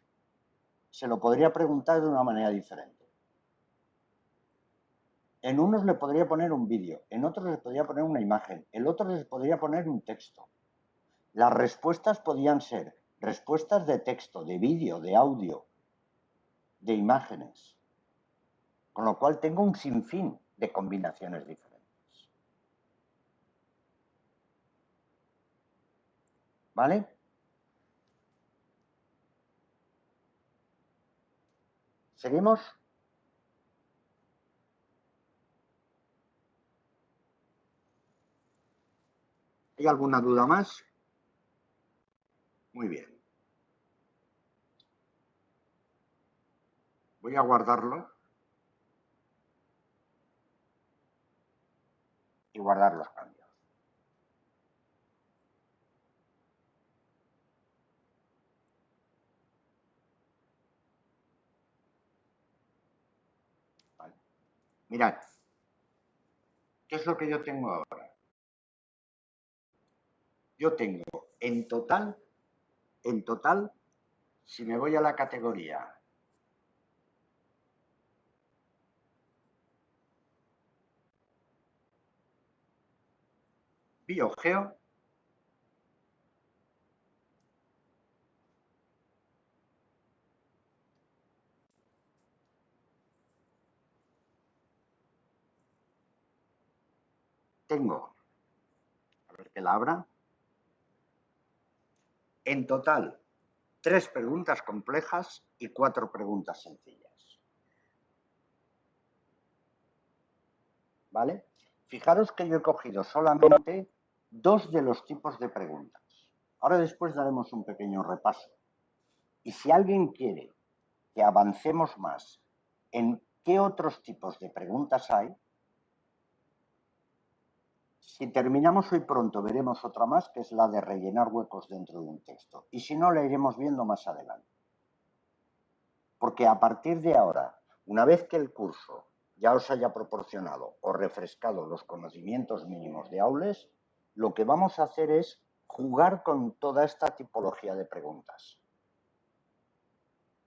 [SPEAKER 1] se lo podría preguntar de una manera diferente. En unos le podría poner un vídeo, en otros les podría poner una imagen, en otros les podría poner un texto. Las respuestas podían ser respuestas de texto, de vídeo, de audio, de imágenes. Con lo cual tengo un sinfín de combinaciones diferentes. ¿Vale? ¿Seguimos? ¿Hay alguna duda más? Muy bien. Voy a guardarlo y guardar los cambios. ¿Vale? Mirad, ¿qué es lo que yo tengo ahora? Yo tengo en total, si me voy a la categoría BioGeo, tengo, a ver que la abra, en total 3 preguntas complejas y 4 preguntas sencillas. ¿Vale? Fijaros que yo he cogido solamente 2 de los tipos de preguntas. Ahora después daremos un pequeño repaso. Y si alguien quiere que avancemos más en qué otros tipos de preguntas hay, si terminamos hoy pronto veremos otra más, que es la de rellenar huecos dentro de un texto. Y si no, la iremos viendo más adelante. Porque a partir de ahora, una vez que el curso ya os haya proporcionado o refrescado los conocimientos mínimos de Aules, lo que vamos a hacer es jugar con toda esta tipología de preguntas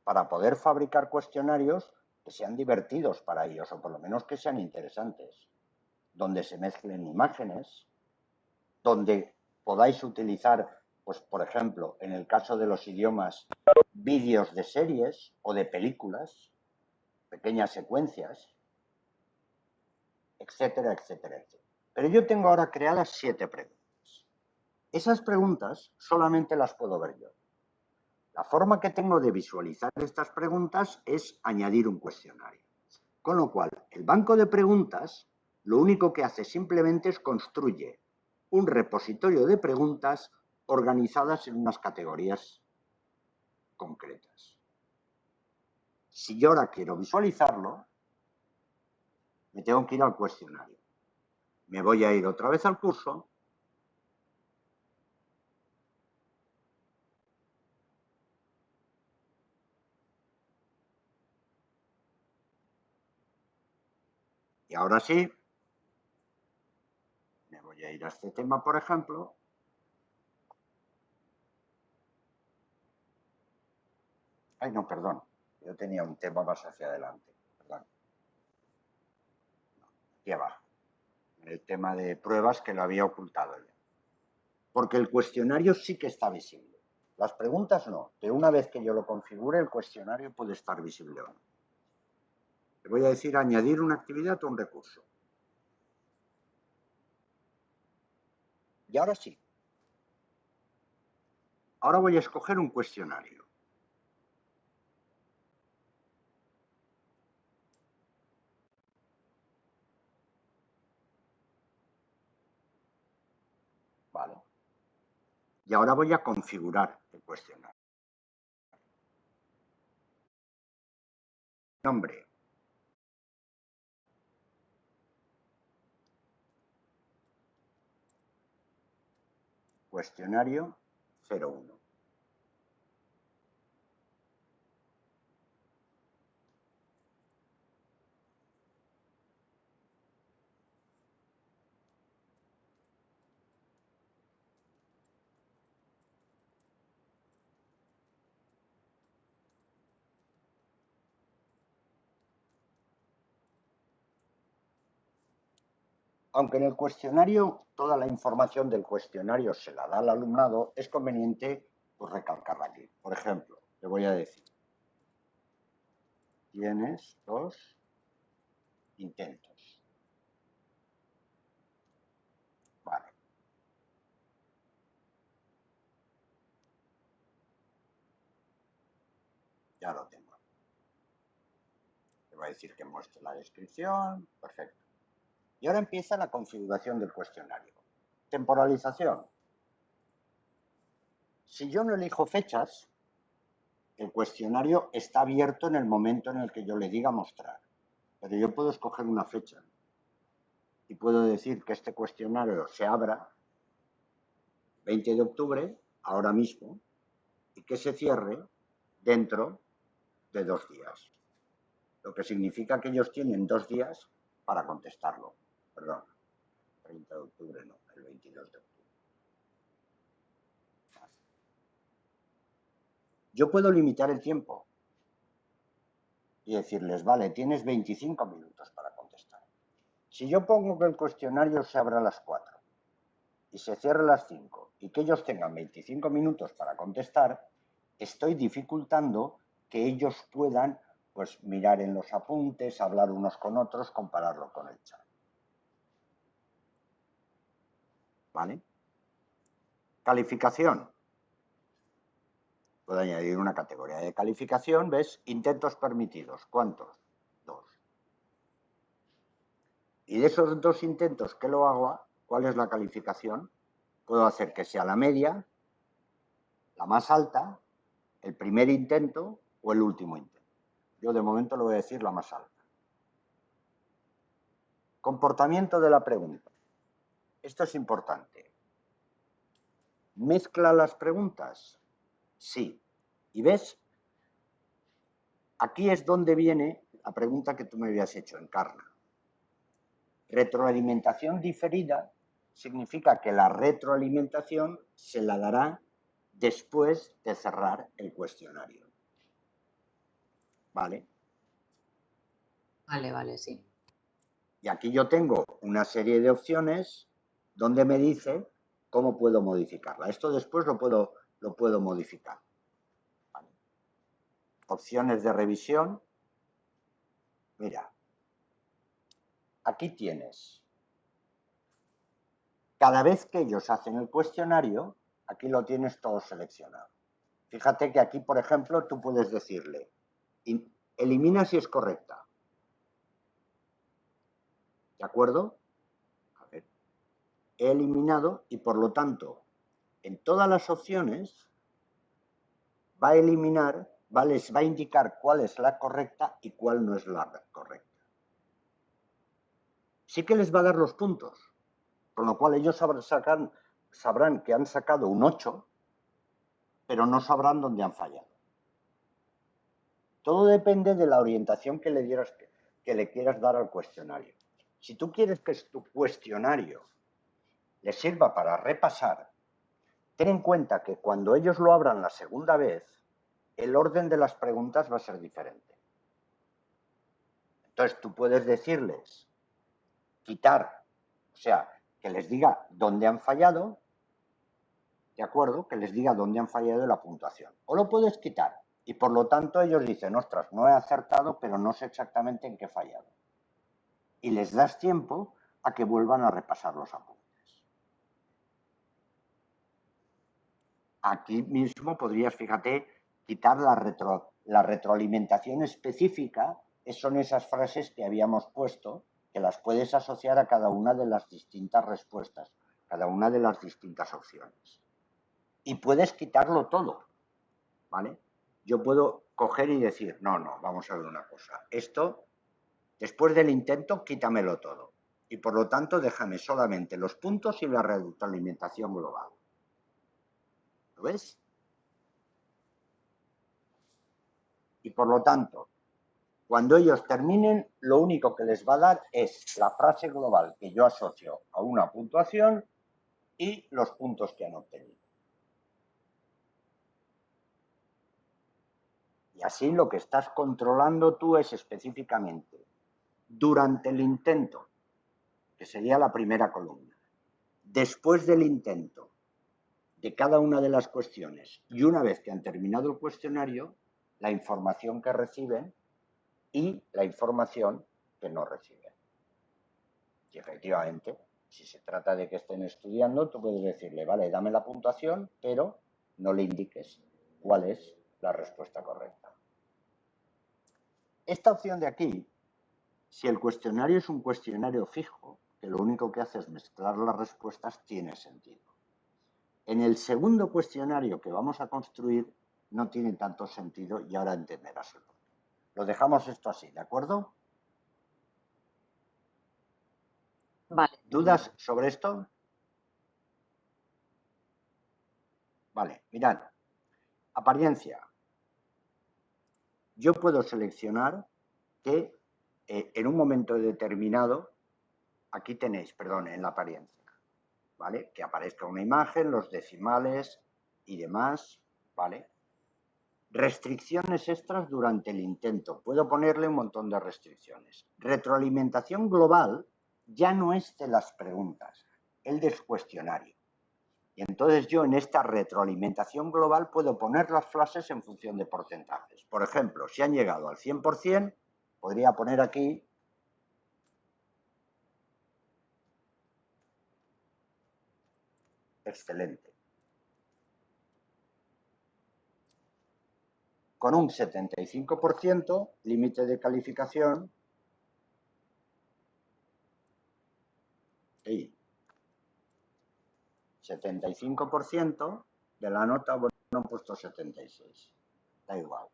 [SPEAKER 1] para poder fabricar cuestionarios que sean divertidos para ellos o por lo menos que sean interesantes. donde se mezclen imágenes, donde podáis utilizar, pues por ejemplo, en el caso de los idiomas, vídeos de series o de películas, pequeñas secuencias, etcétera, etcétera, etcétera. Pero yo tengo ahora creadas 7 preguntas. Esas preguntas solamente las puedo ver yo. La forma que tengo de visualizar estas preguntas es añadir un cuestionario. Con lo cual, el banco de preguntas lo único que hace simplemente es construye un repositorio de preguntas organizadas en unas categorías concretas. Si yo ahora quiero visualizarlo, me tengo que ir al cuestionario. Me voy a ir otra vez al curso. Y ahora sí, me voy a ir a este tema, por ejemplo. Ay, no, perdón. Yo tenía un tema más hacia adelante. Perdón. Aquí abajo. El tema de pruebas que lo había ocultado ya. Porque el cuestionario sí que está visible. Las preguntas no, pero una vez que yo lo configure, el cuestionario puede estar visible o no. Le voy a decir añadir una actividad o un recurso. Y ahora sí. Ahora voy a escoger un cuestionario. Vale. Y ahora voy a configurar el cuestionario. Nombre. Cuestionario 01. Aunque en el cuestionario toda la información del cuestionario se la da al alumnado, es conveniente pues, recalcarla aquí. Por ejemplo, le voy a decir, tienes 2 intentos. Vale. Ya lo tengo. Le voy a decir que muestre la descripción. Perfecto. Y ahora empieza la configuración del cuestionario. Temporalización. Si yo no elijo fechas, el cuestionario está abierto en el momento en el que yo le diga mostrar. Pero yo puedo escoger una fecha y puedo decir que este cuestionario se abra 20 de octubre, ahora mismo, y que se cierre dentro de 2 días. Lo que significa que ellos tienen 2 días para contestarlo. Perdón, 30 de octubre no, el 22 de octubre. Yo puedo limitar el tiempo y decirles, vale, tienes 25 minutos para contestar. Si yo pongo que el cuestionario se abra a las 4 y se cierre a las 5 y que ellos tengan 25 minutos para contestar, estoy dificultando que ellos puedan pues, mirar en los apuntes, hablar unos con otros, compararlo con el chat. ¿Vale? Calificación. Puedo añadir una categoría de calificación. ¿Ves? Intentos permitidos. ¿Cuántos? 2. Y de esos 2 intentos que lo hago, ¿cuál es la calificación? Puedo hacer que sea la media, la más alta, el primer intento o el último intento. Yo de momento le voy a decir la más alta. Comportamiento de la pregunta. Esto es importante. ¿Mezcla las preguntas? Sí. ¿Y ves? Aquí es donde viene la pregunta que tú me habías hecho, Encarna. Retroalimentación diferida significa que la retroalimentación se la dará después de cerrar el cuestionario. ¿Vale?
[SPEAKER 3] Vale, vale, sí.
[SPEAKER 1] Y aquí yo tengo una serie de opciones donde me dice cómo puedo modificarla. Esto después lo puedo modificar. Vale. Opciones de revisión. Mira, aquí tienes. Cada vez que ellos hacen el cuestionario, aquí lo tienes todo seleccionado. Fíjate que aquí, por ejemplo, tú puedes decirle, elimina si es correcta. ¿De acuerdo? A ver. He eliminado y, por lo tanto, en todas las opciones va a eliminar, les va a indicar cuál es la correcta y cuál no es la correcta. Sí que les va a dar los puntos, con lo cual ellos sabrán que han sacado un 8, pero no sabrán dónde han fallado. Todo depende de la orientación que le quieras dar al cuestionario. Si tú quieres que tu cuestionario les sirva para repasar, ten en cuenta que cuando ellos lo abran la segunda vez, el orden de las preguntas va a ser diferente. Entonces tú puedes decirles, quitar, o sea, que les diga dónde han fallado, ¿de acuerdo? Que les diga dónde han fallado la puntuación. O lo puedes quitar y por lo tanto ellos dicen, ostras, no he acertado, pero no sé exactamente en qué he fallado. Y les das tiempo a que vuelvan a repasar los apuntes. Aquí mismo podrías, fíjate, quitar la retroalimentación específica, son esas frases que habíamos puesto, que las puedes asociar a cada una de las distintas respuestas, cada una de las distintas opciones. Y puedes quitarlo todo, ¿vale? Yo puedo coger y decir, no, vamos a ver una cosa. Esto, después del intento, quítamelo todo. Y por lo tanto, déjame solamente los puntos y la retroalimentación global. ¿Lo ves? Y por lo tanto, cuando ellos terminen, lo único que les va a dar es la frase global que yo asocio a una puntuación y los puntos que han obtenido. Y así lo que estás controlando tú es específicamente durante el intento, que sería la primera columna, después del intento de cada una de las cuestiones y una vez que han terminado el cuestionario, la información que reciben y la información que no reciben. Y efectivamente, si se trata de que estén estudiando, tú puedes decirle, vale, dame la puntuación, pero no le indiques cuál es la respuesta correcta. Esta opción de aquí, si el cuestionario es un cuestionario fijo, que lo único que hace es mezclar las respuestas, tiene sentido. En el segundo cuestionario que vamos a construir no tiene tanto sentido y ahora entenderás el porqué. Lo dejamos esto así, ¿de acuerdo?
[SPEAKER 3] Vale.
[SPEAKER 1] ¿Dudas sobre esto? Vale, mirad. Apariencia. Yo puedo seleccionar que en un momento determinado, aquí tenéis, perdón, en la apariencia, ¿vale? Que aparezca una imagen, los decimales y demás, ¿vale? Restricciones extras durante el intento. Puedo ponerle un montón de restricciones. Retroalimentación global ya no es de las preguntas, el del cuestionario. Y entonces yo en esta retroalimentación global puedo poner las frases en función de porcentajes. Por ejemplo, si han llegado al 100%, podría poner aquí excelente. Con un 75% límite de calificación y 75% de la nota, bueno, han puesto 76. Da igual.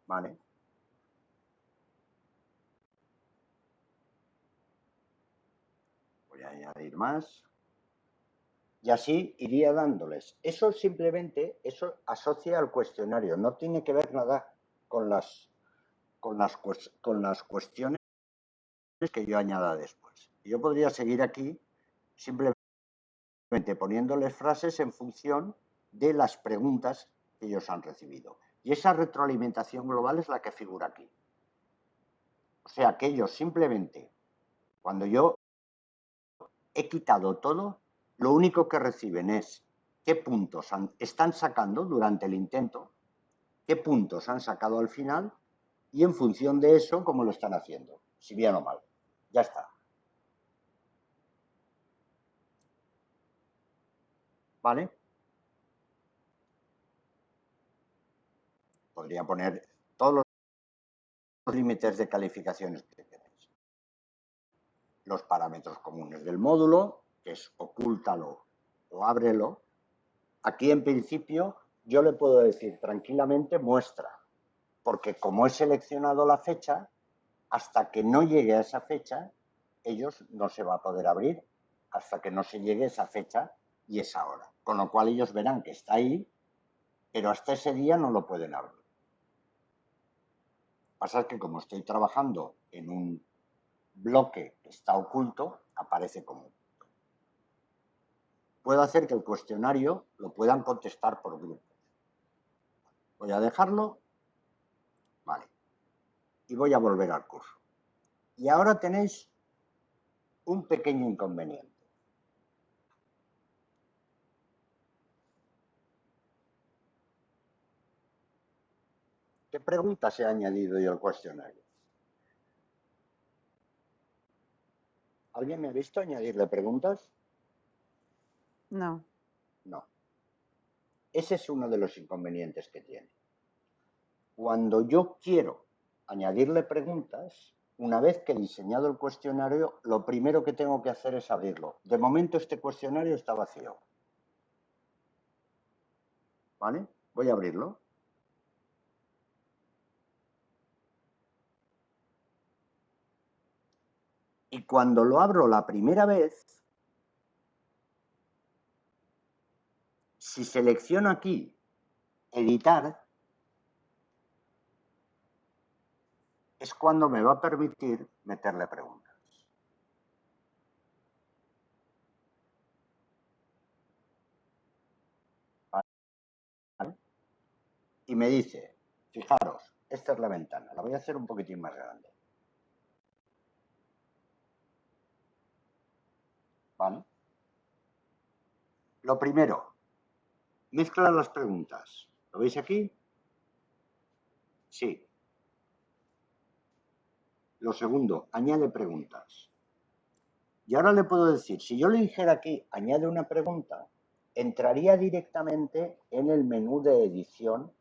[SPEAKER 1] ¿Vale? Voy a añadir más. Y así iría dándoles. Eso simplemente, eso asocia al cuestionario. No tiene que ver nada con las cuestiones que yo añada después. Yo podría seguir aquí simplemente poniéndoles frases en función de las preguntas que ellos han recibido. Y esa retroalimentación global es la que figura aquí. O sea que ellos simplemente, cuando yo he quitado todo, lo único que reciben es qué puntos están sacando durante el intento, qué puntos han sacado al final y en función de eso, cómo lo están haciendo, si bien o mal. Ya está. ¿Vale? Podría poner todos los límites de calificaciones que queráis. Los parámetros comunes del módulo, que es ocúltalo o ábrelo. Aquí en principio yo le puedo decir tranquilamente muestra, porque como he seleccionado la fecha, hasta que no llegue a esa fecha, ellos no se va a poder abrir hasta que no se llegue a esa fecha y esa hora. Con lo cual ellos verán que está ahí, pero hasta ese día no lo pueden abrir. Pasa es que como estoy trabajando en un bloque que está oculto, aparece como. Puedo hacer que el cuestionario lo puedan contestar por grupos. Voy a dejarlo. Vale. Y voy a volver al curso. Y ahora tenéis un pequeño inconveniente. ¿Qué preguntas he añadido yo al cuestionario? ¿Alguien me ha visto añadirle preguntas?
[SPEAKER 2] No.
[SPEAKER 1] No. Ese es uno de los inconvenientes que tiene. Cuando yo quiero añadirle preguntas, una vez que he diseñado el cuestionario, lo primero que tengo que hacer es abrirlo. De momento este cuestionario está vacío. ¿Vale? Voy a abrirlo. Y cuando lo abro la primera vez, si selecciono aquí editar, es cuando me va a permitir meterle preguntas. ¿Vale? Y me dice, fijaros, esta es la ventana, la voy a hacer un poquitín más grande. ¿Vale? Lo primero, mezcla las preguntas. ¿Lo veis aquí? Sí. Lo segundo, añade preguntas. Y ahora le puedo decir, si yo le dijera aquí, añade una pregunta, entraría directamente en el menú de edición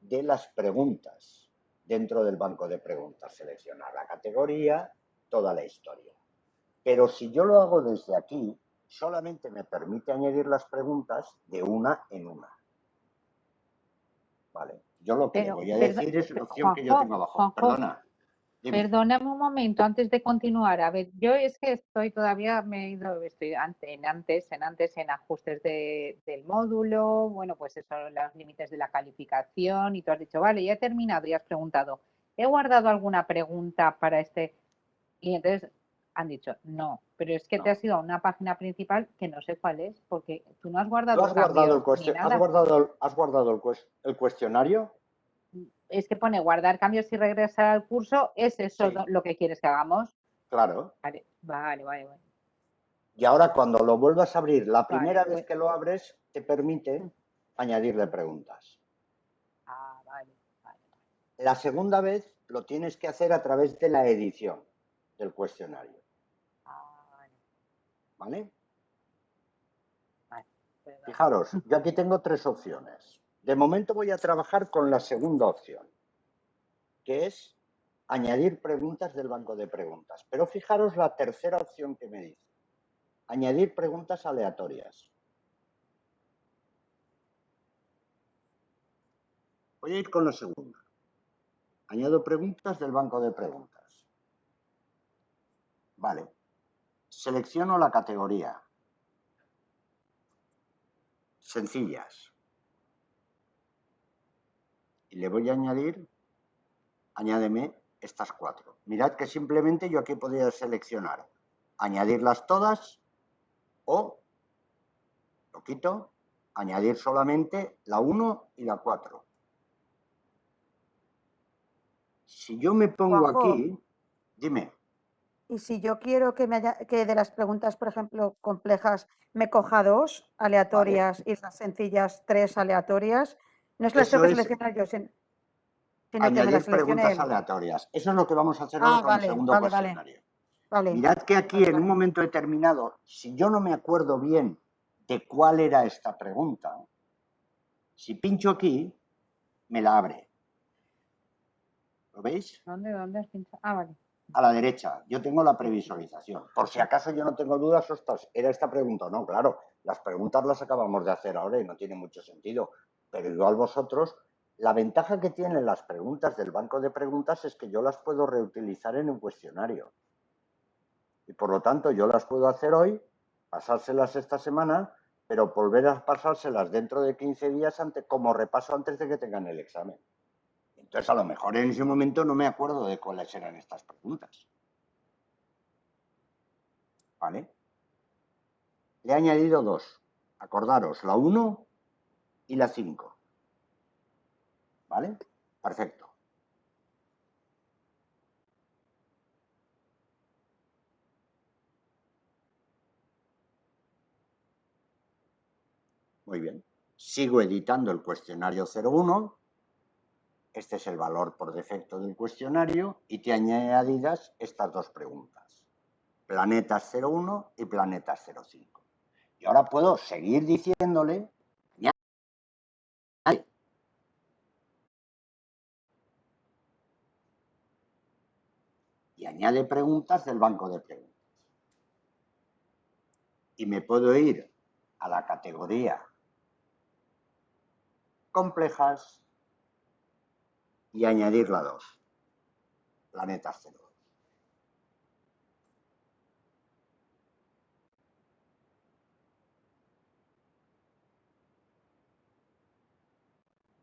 [SPEAKER 1] de las preguntas dentro del banco de preguntas. Seleccionar la categoría, toda la historia. Pero si yo lo hago desde aquí, solamente me permite añadir las preguntas de una en una. Vale. Yo lo que le voy a decir es la opción que yo tengo abajo.
[SPEAKER 4] Juanjo,
[SPEAKER 1] Perdona. Dime.
[SPEAKER 4] Perdóname un momento antes de continuar. A ver, yo es que estoy todavía, estoy en ajustes del módulo, bueno, pues eso, los límites de la calificación y tú has dicho, vale, ya he terminado y has preguntado, ¿he guardado alguna pregunta para este? Y entonces han dicho, no, pero es que te has ido a una página principal que no sé cuál es, porque tú no has guardado
[SPEAKER 1] ¿Tú has guardado
[SPEAKER 4] cambios ni nada.
[SPEAKER 1] ¿Has guardado el cuestionario?
[SPEAKER 4] Es que pone guardar cambios y regresar al curso, ¿es eso
[SPEAKER 1] Sí.
[SPEAKER 4] lo que quieres que hagamos?
[SPEAKER 1] Claro.
[SPEAKER 4] Vale.
[SPEAKER 1] Y ahora cuando lo vuelvas a abrir, la primera
[SPEAKER 4] Vale,
[SPEAKER 1] vez que lo abres, te permite añadirle preguntas.
[SPEAKER 4] Vale.
[SPEAKER 1] La segunda vez lo tienes que hacer a través de la edición del cuestionario. ¿Vale? Fijaros, yo aquí tengo tres opciones. De momento voy a trabajar con la segunda opción, que es añadir preguntas del banco de preguntas. Pero fijaros la tercera opción que me dice, añadir preguntas aleatorias. Voy a ir con la segunda. Añado preguntas del banco de preguntas. Vale. Selecciono la categoría. Sencillas. Y le voy a añadir, añádeme estas cuatro. Mirad que simplemente yo aquí podría seleccionar, añadirlas todas o lo quito añadir solamente la 1 y la 4. Si yo me pongo
[SPEAKER 2] Juanjo,
[SPEAKER 1] aquí, dime.
[SPEAKER 2] y si yo quiero que de las preguntas, por ejemplo, complejas, me coja 2 aleatorias y las sencillas 3 aleatorias, no es las tengo
[SPEAKER 1] Eso
[SPEAKER 2] que
[SPEAKER 1] es
[SPEAKER 2] seleccionar yo, sino que me las
[SPEAKER 1] añadir
[SPEAKER 2] seleccione
[SPEAKER 1] preguntas
[SPEAKER 2] él.
[SPEAKER 1] aleatorias. Eso es lo que vamos a hacer ahora
[SPEAKER 2] Ah,
[SPEAKER 1] con el
[SPEAKER 2] vale,
[SPEAKER 1] segundo
[SPEAKER 2] vale,
[SPEAKER 1] cuestionario.
[SPEAKER 2] vale.
[SPEAKER 1] Mirad que aquí
[SPEAKER 2] Vale,
[SPEAKER 1] en un
[SPEAKER 2] vale.
[SPEAKER 1] momento determinado, si yo no me acuerdo bien de cuál era esta pregunta, si pincho aquí, me la abre. ¿Lo veis?
[SPEAKER 4] ¿Dónde has pinchado? Ah, vale.
[SPEAKER 1] A la derecha, yo tengo la previsualización. Por si acaso yo no tengo dudas, ostras, ¿era esta pregunta o no? Claro, las preguntas las acabamos de hacer ahora y no tiene mucho sentido. Pero igual vosotros, la ventaja que tienen las preguntas del banco de preguntas es que yo las puedo reutilizar en un cuestionario. Y por lo tanto, yo las puedo hacer hoy, pasárselas esta semana, pero volver a pasárselas dentro de 15 días como repaso antes de que tengan el examen. Entonces, a lo mejor en ese momento no me acuerdo de cuáles eran estas preguntas. ¿Vale? Le he añadido 2. Acordaros, la 1 y la 5. ¿Vale? Perfecto. Muy bien. Sigo editando el cuestionario 01. Este es el valor por defecto del cuestionario y te añadidas estas dos preguntas. Planetas 01 y planetas 05. Y ahora puedo seguir diciéndole y añade preguntas del banco de preguntas. Y me puedo ir a la categoría complejas y añadir la 2. Planetas 02.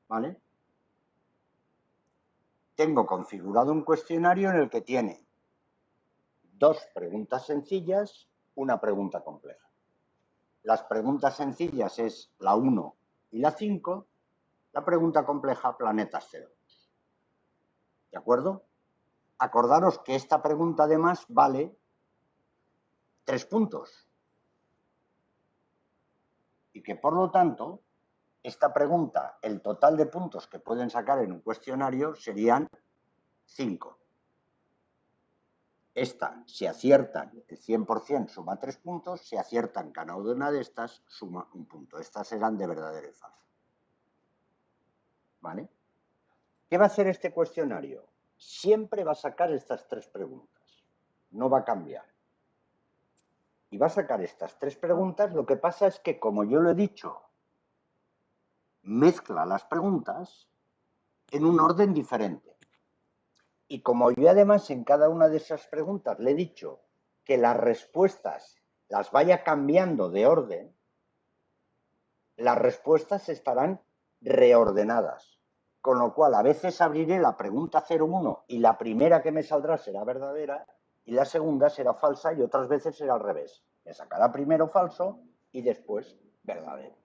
[SPEAKER 1] ¿Vale? Tengo configurado un cuestionario en el que tiene 2 preguntas sencillas, una pregunta compleja. Las preguntas sencillas es la 1 y la 5, la pregunta compleja planetas 0. ¿De acuerdo? Acordaros que esta pregunta además vale 3 puntos. Y que por lo tanto, esta pregunta, el total de puntos que pueden sacar en un cuestionario serían 5. Esta, si aciertan el 100%, suma 3 puntos. Si aciertan cada una de estas, suma 1 punto. Estas serán de verdadero y falso. ¿Vale? ¿Qué va a hacer este cuestionario? Siempre va a sacar estas 3 preguntas. No va a cambiar. Y va a sacar estas 3 preguntas. Lo que pasa es que, como yo lo he dicho, mezcla las preguntas en un orden diferente. Y como yo además en cada una de esas preguntas le he dicho que las respuestas las vaya cambiando de orden, las respuestas estarán reordenadas. Con lo cual, a veces abriré la pregunta 01 y la primera que me saldrá será verdadera y la segunda será falsa y otras veces será al revés. Me sacará primero falso y después verdadero.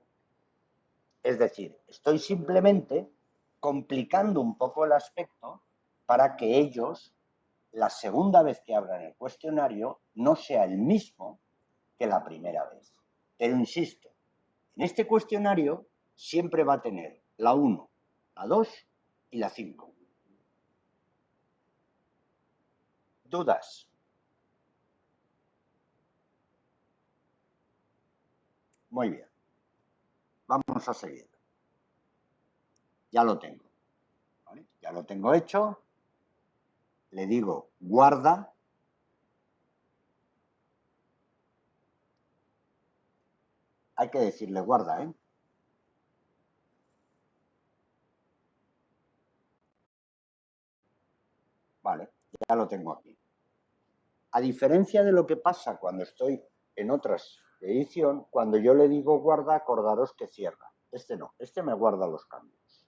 [SPEAKER 1] Es decir, estoy simplemente complicando un poco el aspecto para que ellos, la segunda vez que abran el cuestionario, no sea el mismo que la primera vez. Pero insisto, en este cuestionario siempre va a tener la 1, la 2 y la 5. ¿Dudas? Muy bien. Vamos a seguir. Ya lo tengo. ¿Vale? Ya lo tengo hecho. Le digo guarda. Hay que decirle guarda, ¿eh? Vale, ya lo tengo aquí. A diferencia de lo que pasa cuando estoy en otras de edición, cuando yo le digo guarda, acordaros que cierra. Este no, este me guarda los cambios.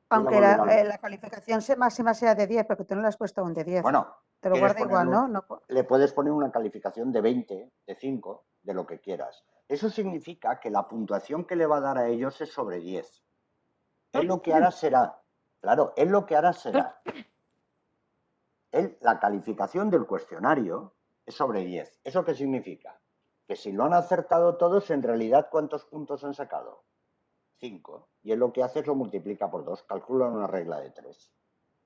[SPEAKER 2] Aunque la calificación máxima sea de 10, porque tú no le has puesto un de 10.
[SPEAKER 1] Bueno,
[SPEAKER 2] te lo guarda igual, ¿no?
[SPEAKER 1] Le puedes poner una calificación de 20, de 5, de lo que quieras. Eso significa que la puntuación que le va a dar a ellos es sobre 10. Él lo que hará será, la calificación del cuestionario es sobre 10. ¿Eso qué significa? Que si lo han acertado todos, en realidad, ¿cuántos puntos han sacado? 5. Y él lo que hace es lo multiplica por 2, calcula una regla de 3.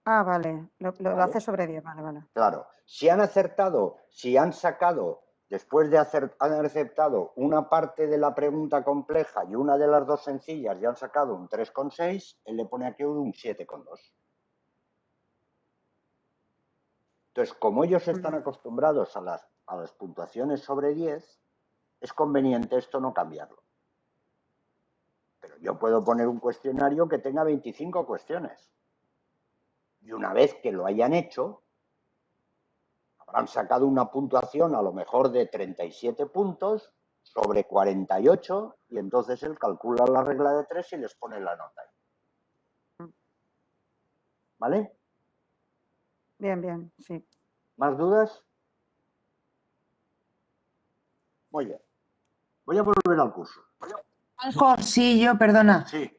[SPEAKER 2] Ah, vale, lo hace sobre 10, vale.
[SPEAKER 1] Claro, si han sacado, después de han aceptado una parte de la pregunta compleja y una de las dos sencillas y han sacado un 3,6, él le pone aquí un 7,2. Entonces, como ellos están acostumbrados a las puntuaciones sobre 10, es conveniente esto no cambiarlo. Pero yo puedo poner un cuestionario que tenga 25 cuestiones. Y una vez que lo hayan hecho, habrán sacado una puntuación a lo mejor de 37 puntos sobre 48 y entonces él calcula la regla de 3 y les pone la nota ahí. ¿Vale?
[SPEAKER 2] Bien, sí.
[SPEAKER 1] ¿Más dudas? Muy bien. Voy a volver al curso.
[SPEAKER 5] Juanjo, sí, perdona.
[SPEAKER 1] Sí.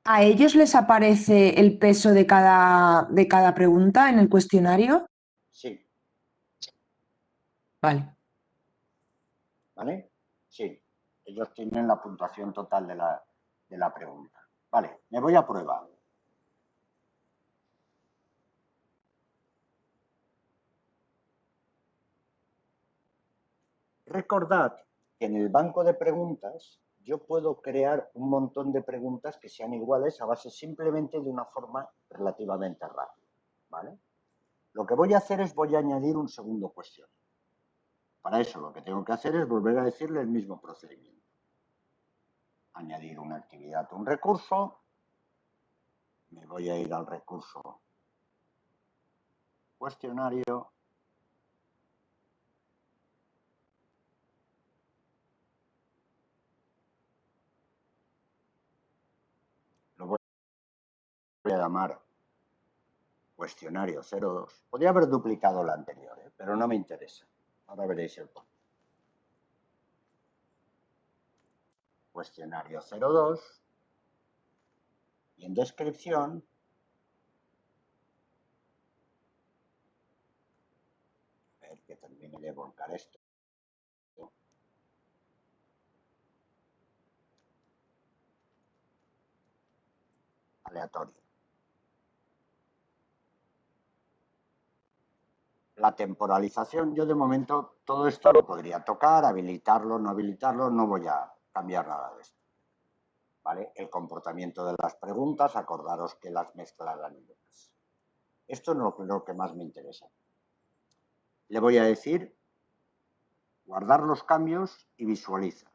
[SPEAKER 5] ¿A ellos les aparece el peso de cada pregunta en el cuestionario?
[SPEAKER 1] Sí.
[SPEAKER 5] Vale.
[SPEAKER 1] ¿Vale? Sí. Ellos tienen la puntuación total de la pregunta. Vale, me voy a prueba. Recordad que en el banco de preguntas yo puedo crear un montón de preguntas que sean iguales a base simplemente de una forma relativamente rápida. ¿Vale? Lo que voy a hacer es voy a añadir un segundo cuestionario. Para eso lo que tengo que hacer es volver a decirle el mismo procedimiento. Añadir una actividad a un recurso. Me voy a ir al recurso cuestionario. Lo voy a llamar cuestionario 02. Podría haber duplicado la anterior, pero no me interesa. Ahora veréis el por qué. Cuestionario 02 y en descripción a ver que termine de volcar esto. Aleatorio. La temporalización, yo de momento todo esto lo podría tocar, habilitarlo, no habilitarlo, no voy a cambiar nada de esto. ¿Vale? El comportamiento de las preguntas, acordaros que las mezclarán y demás. Esto no es lo que más me interesa. Le voy a decir guardar los cambios y visualiza.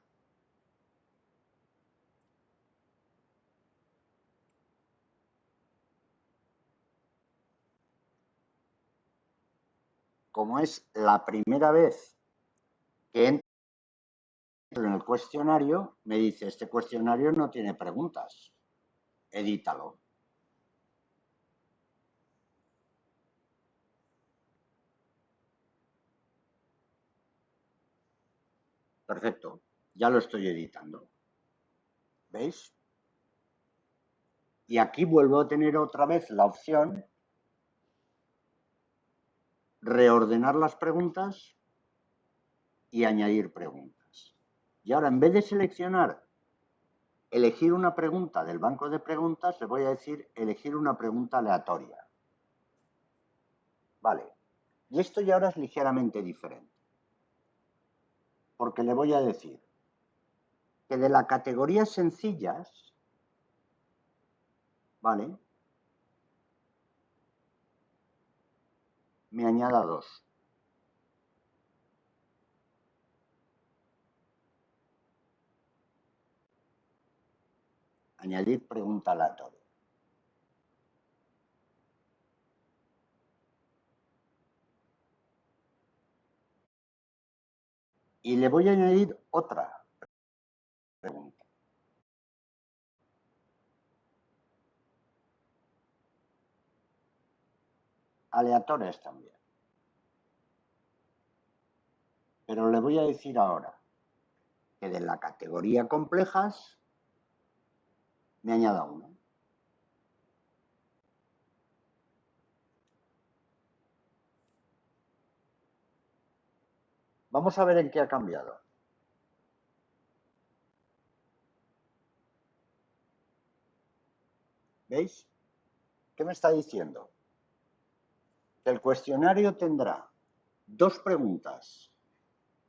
[SPEAKER 1] Como es la primera vez que entro en el cuestionario, me dice, este cuestionario no tiene preguntas. Edítalo. Perfecto, ya lo estoy editando. ¿Veis? Y aquí vuelvo a tener otra vez la opción reordenar las preguntas y añadir preguntas. Y ahora, en vez de seleccionar elegir una pregunta del banco de preguntas, le voy a decir elegir una pregunta aleatoria. Vale. Y esto ya ahora es ligeramente diferente. Porque le voy a decir que de la categoría sencillas, ¿vale? Me añada 2. Añadir pregunta aleatoria. Y le voy a añadir otra pregunta. aleatorias también. Pero le voy a decir ahora que de la categoría complejas me añada una. Vamos a ver en qué ha cambiado. ¿Veis? ¿Qué me está diciendo? Que el cuestionario tendrá 2 preguntas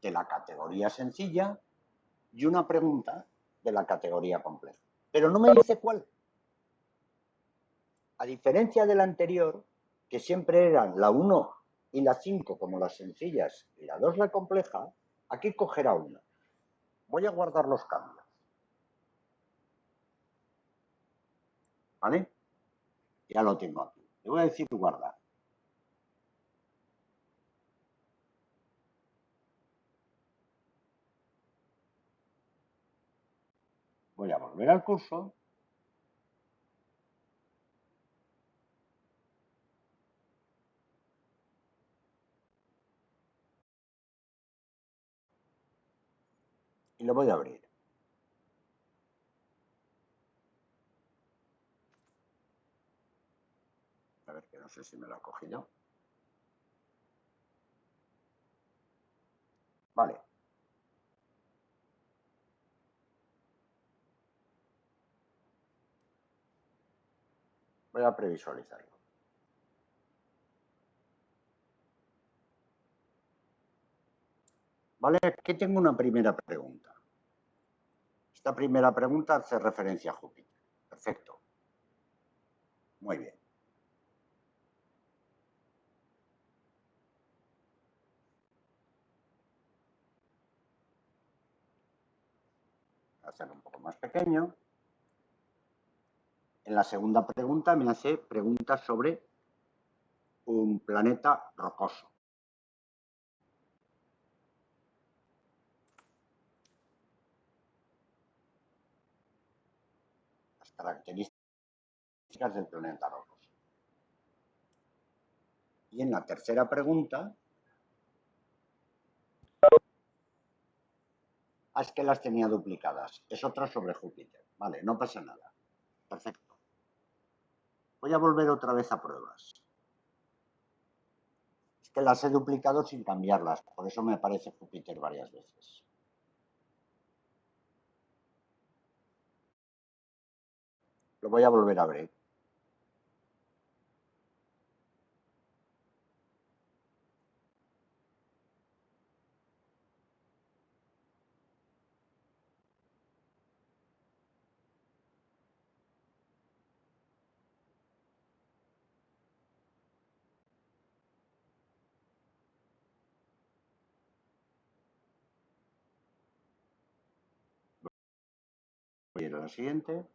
[SPEAKER 1] de la categoría sencilla y una pregunta de la categoría compleja. Pero no me dice cuál. A diferencia del anterior, que siempre eran la 1 y la 5 como las sencillas y la 2 la compleja, aquí cogerá una. Voy a guardar los cambios. ¿Vale? Ya lo tengo aquí. Le voy a decir guardar. Voy a volver al curso. Y lo voy a abrir. A ver, que no sé si me lo ha cogido. Vale. Voy a previsualizarlo. Vale, aquí tengo una primera pregunta. Esta primera pregunta hace referencia a Júpiter. Perfecto. Muy bien. Voy a hacerlo un poco más pequeño. En la segunda pregunta me hace preguntas sobre un planeta rocoso. Las características del planeta rocoso. Y en la tercera pregunta, es que las tenía duplicadas. Es otra sobre Júpiter. Vale, no pasa nada. Perfecto. Voy a volver otra vez a pruebas. Es que las he duplicado sin cambiarlas. Por eso me aparece Júpiter varias veces. Lo voy a volver a abrir. Voy a ir a la siguiente.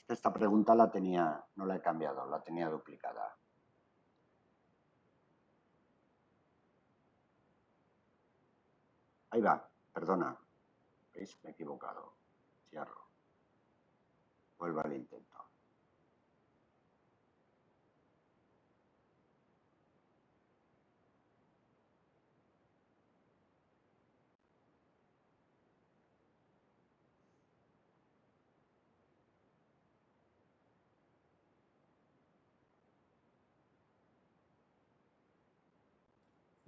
[SPEAKER 1] Esta pregunta la tenía, no la he cambiado, la tenía duplicada. Ahí va, perdona. ¿Veis? Me he equivocado. Cierro. Vuelvo al intento.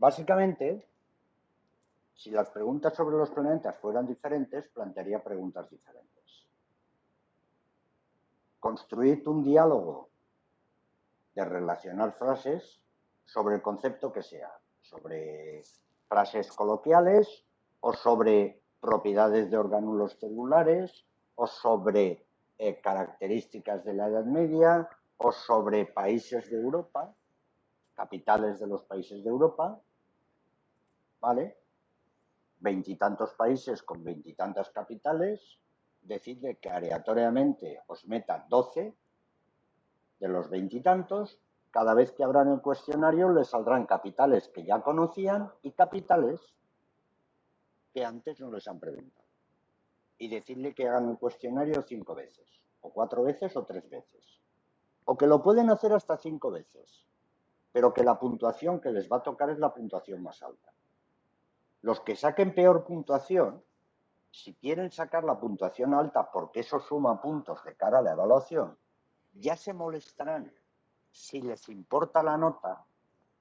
[SPEAKER 1] Básicamente, si las preguntas sobre los planetas fueran diferentes, plantearía preguntas diferentes. Construid un diálogo de relacionar frases sobre el concepto que sea, sobre frases coloquiales o sobre propiedades de orgánulos celulares o sobre características de la Edad Media o sobre países de Europa, capitales de los países de Europa, ¿vale? 20 y tantos países con 20 y tantas capitales, decide que aleatoriamente os meta 12 de los 20 y tantos. Cada vez que abran el cuestionario les saldrán capitales que ya conocían y capitales que antes no les han preguntado. y decirle que hagan un cuestionario 5 veces, o 4 veces o 3 veces. O que lo pueden hacer hasta 5 veces, pero que la puntuación que les va a tocar es la puntuación más alta. Los que saquen peor puntuación, si quieren sacar la puntuación alta porque eso suma puntos de cara a la evaluación, ya se molestarán, si les importa la nota,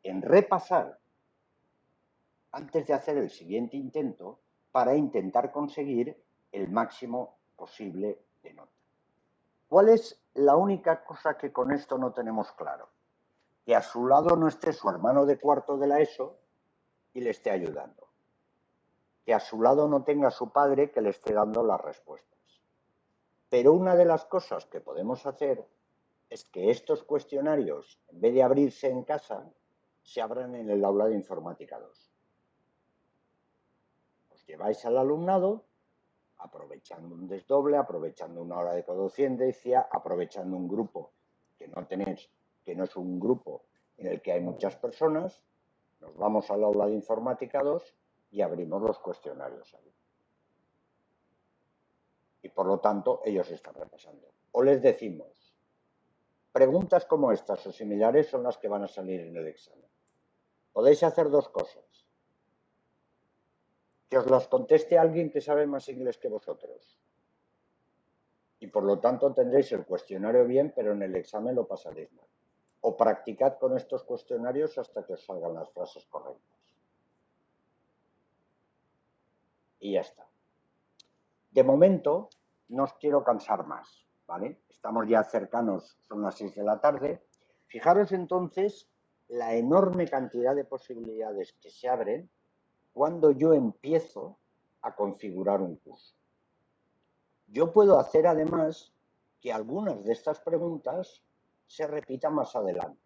[SPEAKER 1] en repasar antes de hacer el siguiente intento para intentar conseguir el máximo posible de nota. ¿Cuál es la única cosa que con esto no tenemos claro? Que a su lado no esté su hermano de cuarto de la ESO y le esté ayudando. Que a su lado no tenga su padre que le esté dando las respuestas. Pero una de las cosas que podemos hacer es que estos cuestionarios, en vez de abrirse en casa, se abran en el aula de informática 2. Os lleváis al alumnado, aprovechando un desdoble, aprovechando una hora de codociencia, aprovechando un grupo que no tenéis, que no es un grupo en el que hay muchas personas, nos vamos al aula de informática 2 y abrimos los cuestionarios ahí. Y por lo tanto, ellos están repasando. O les decimos, preguntas como estas o similares son las que van a salir en el examen. Podéis hacer dos cosas. Que os las conteste alguien que sabe más inglés que vosotros. Y por lo tanto tendréis el cuestionario bien, pero en el examen lo pasaréis mal. O practicad con estos cuestionarios hasta que os salgan las frases correctas. Y ya está. De momento, no os quiero cansar más, ¿vale? Estamos ya cercanos, son las 6 de la tarde. Fijaros entonces la enorme cantidad de posibilidades que se abren cuando yo empiezo a configurar un curso. Yo puedo hacer además que algunas de estas preguntas se repitan más adelante.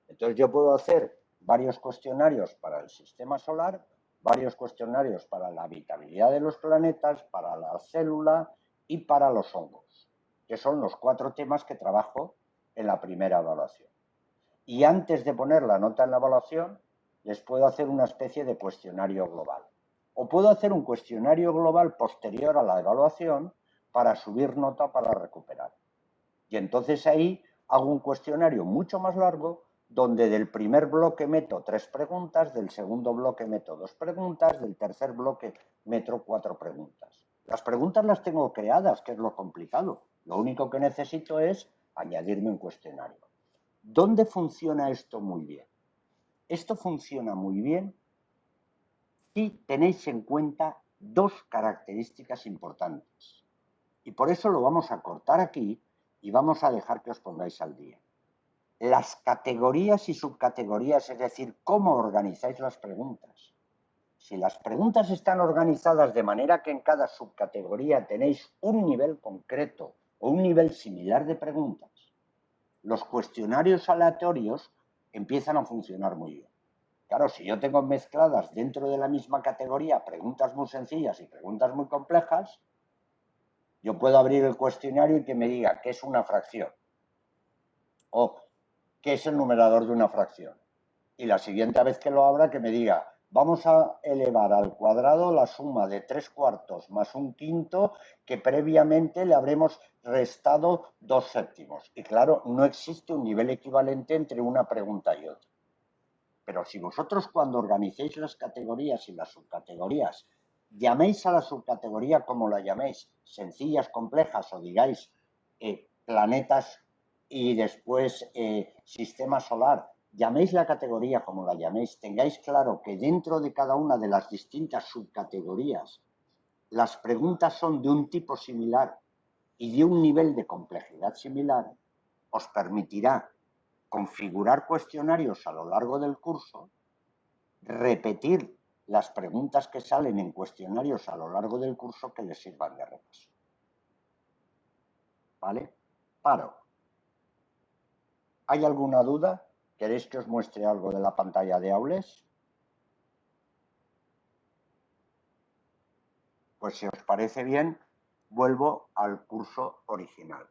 [SPEAKER 1] Entonces yo puedo hacer varios cuestionarios para el sistema solar, varios cuestionarios para la habitabilidad de los planetas, para la célula y para los hongos, que son los 4 temas que trabajo en la primera evaluación. Y antes de poner la nota en la evaluación, les puedo hacer una especie de cuestionario global. O puedo hacer un cuestionario global posterior a la evaluación para subir nota para recuperar. Y entonces ahí hago un cuestionario mucho más largo donde del primer bloque meto 3 preguntas, del segundo bloque meto 2 preguntas, del tercer bloque meto 4 preguntas. Las preguntas las tengo creadas, que es lo complicado. Lo único que necesito es añadirme un cuestionario. ¿Dónde funciona esto muy bien? Esto funciona muy bien si tenéis en cuenta 2 características importantes. Y por eso lo vamos a cortar aquí y vamos a dejar que os pongáis al día. Las categorías y subcategorías, es decir, cómo organizáis las preguntas. Si las preguntas están organizadas de manera que en cada subcategoría tenéis un nivel concreto o un nivel similar de preguntas, los cuestionarios aleatorios empiezan a funcionar muy bien. Claro, si yo tengo mezcladas dentro de la misma categoría preguntas muy sencillas y preguntas muy complejas, yo puedo abrir el cuestionario y que me diga qué es una fracción o qué es el numerador de una fracción. Y la siguiente vez que lo abra que me diga, vamos a elevar al cuadrado la suma de 3/4 más 1/5 que previamente le habremos restado 2/7. Y claro, no existe un nivel equivalente entre una pregunta y otra. Pero si vosotros cuando organicéis las categorías y las subcategorías llaméis a la subcategoría como la llaméis, sencillas, complejas o digáis planetas y después sistema solar, llaméis la categoría como la llaméis, tengáis claro que dentro de cada una de las distintas subcategorías las preguntas son de un tipo similar y de un nivel de complejidad similar, os permitirá configurar cuestionarios a lo largo del curso, repetir las preguntas que salen en cuestionarios a lo largo del curso que les sirvan de repaso. ¿Vale? Paro. ¿Hay alguna duda? ¿Queréis que os muestre algo de la pantalla de Aules? Pues si os parece bien, vuelvo al curso original.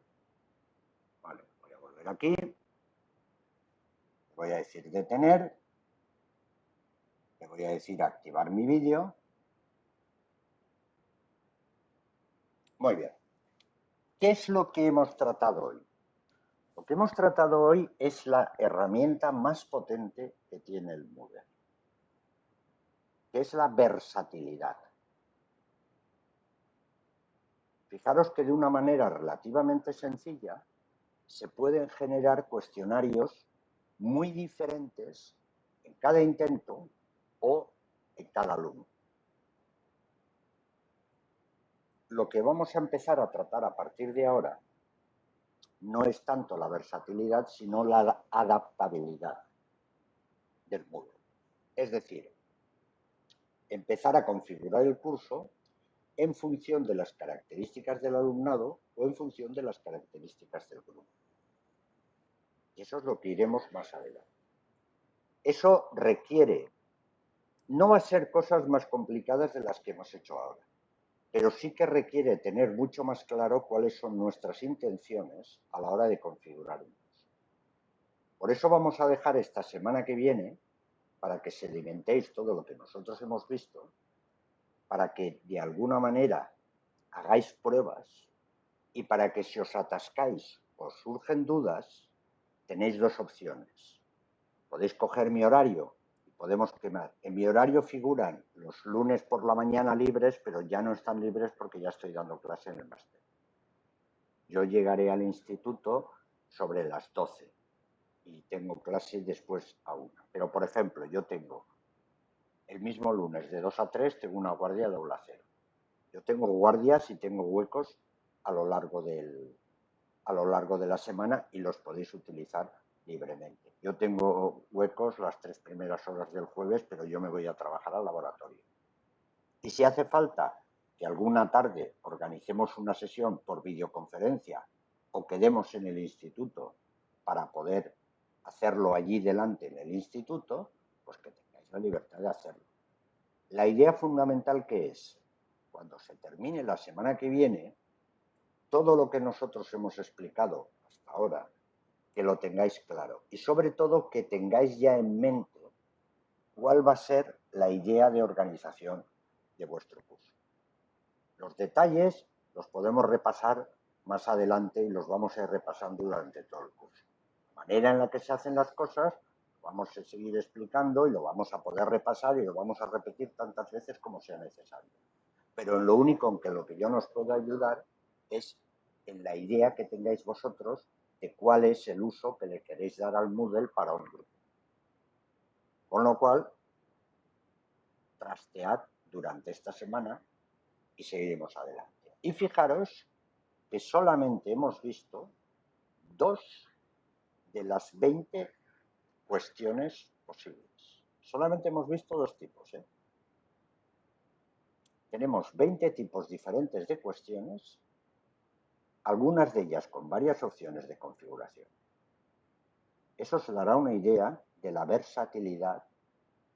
[SPEAKER 1] Vale, voy a volver aquí. Voy a decir detener. Le voy a decir activar mi vídeo. Muy bien. ¿Qué es lo que hemos tratado hoy? Lo que hemos tratado hoy es la herramienta más potente que tiene el Moodle, que es la versatilidad. Fijaros que de una manera relativamente sencilla se pueden generar cuestionarios muy diferentes en cada intento o en cada alumno. Lo que vamos a empezar a tratar a partir de ahora no es tanto la versatilidad, sino la adaptabilidad del Moodle. Es decir, empezar a configurar el curso en función de las características del alumnado o en función de las características del grupo. Y eso es lo que iremos más adelante. Eso requiere, no va a ser cosas más complicadas de las que hemos hecho ahora, pero sí que requiere tener mucho más claro cuáles son nuestras intenciones a la hora de configurar un curso. Por eso vamos a dejar esta semana que viene para que sedimentéis todo lo que nosotros hemos visto, para que de alguna manera hagáis pruebas y para que si os atascáis o surgen dudas, tenéis dos opciones. Podéis coger mi horario y podemos quemar. En mi horario figuran los lunes por la mañana libres, pero ya no están libres porque ya estoy dando clase en el máster. Yo llegaré al instituto sobre las 12 y tengo clase después a 1. Pero, por ejemplo, yo tengo el mismo lunes de 2 a 3, tengo una guardia de aula 0. Yo tengo guardias y tengo huecos a lo largo de la semana y los podéis utilizar libremente. Yo tengo huecos las 3 primeras horas del jueves, pero yo me voy a trabajar al laboratorio. Y si hace falta que alguna tarde organicemos una sesión por videoconferencia o quedemos en el instituto para poder hacerlo allí delante en el instituto, pues que tengáis la libertad de hacerlo. La idea fundamental que es, cuando se termine la semana que viene, todo lo que nosotros hemos explicado hasta ahora, que lo tengáis claro y sobre todo que tengáis ya en mente cuál va a ser la idea de organización de vuestro curso. Los detalles los podemos repasar más adelante y los vamos a ir repasando durante todo el curso. La manera en la que se hacen las cosas vamos a seguir explicando y lo vamos a poder repasar y lo vamos a repetir tantas veces como sea necesario. Pero en lo único en que lo que yo nos puedo ayudar es en la idea que tengáis vosotros de cuál es el uso que le queréis dar al Moodle para un grupo. Con lo cual, trastead durante esta semana y seguiremos adelante. Y fijaros que solamente hemos visto 2 de las 20 cuestiones posibles. Solamente hemos visto 2 tipos. Tenemos 20 tipos diferentes de cuestiones, algunas de ellas con varias opciones de configuración. Eso os dará una idea de la versatilidad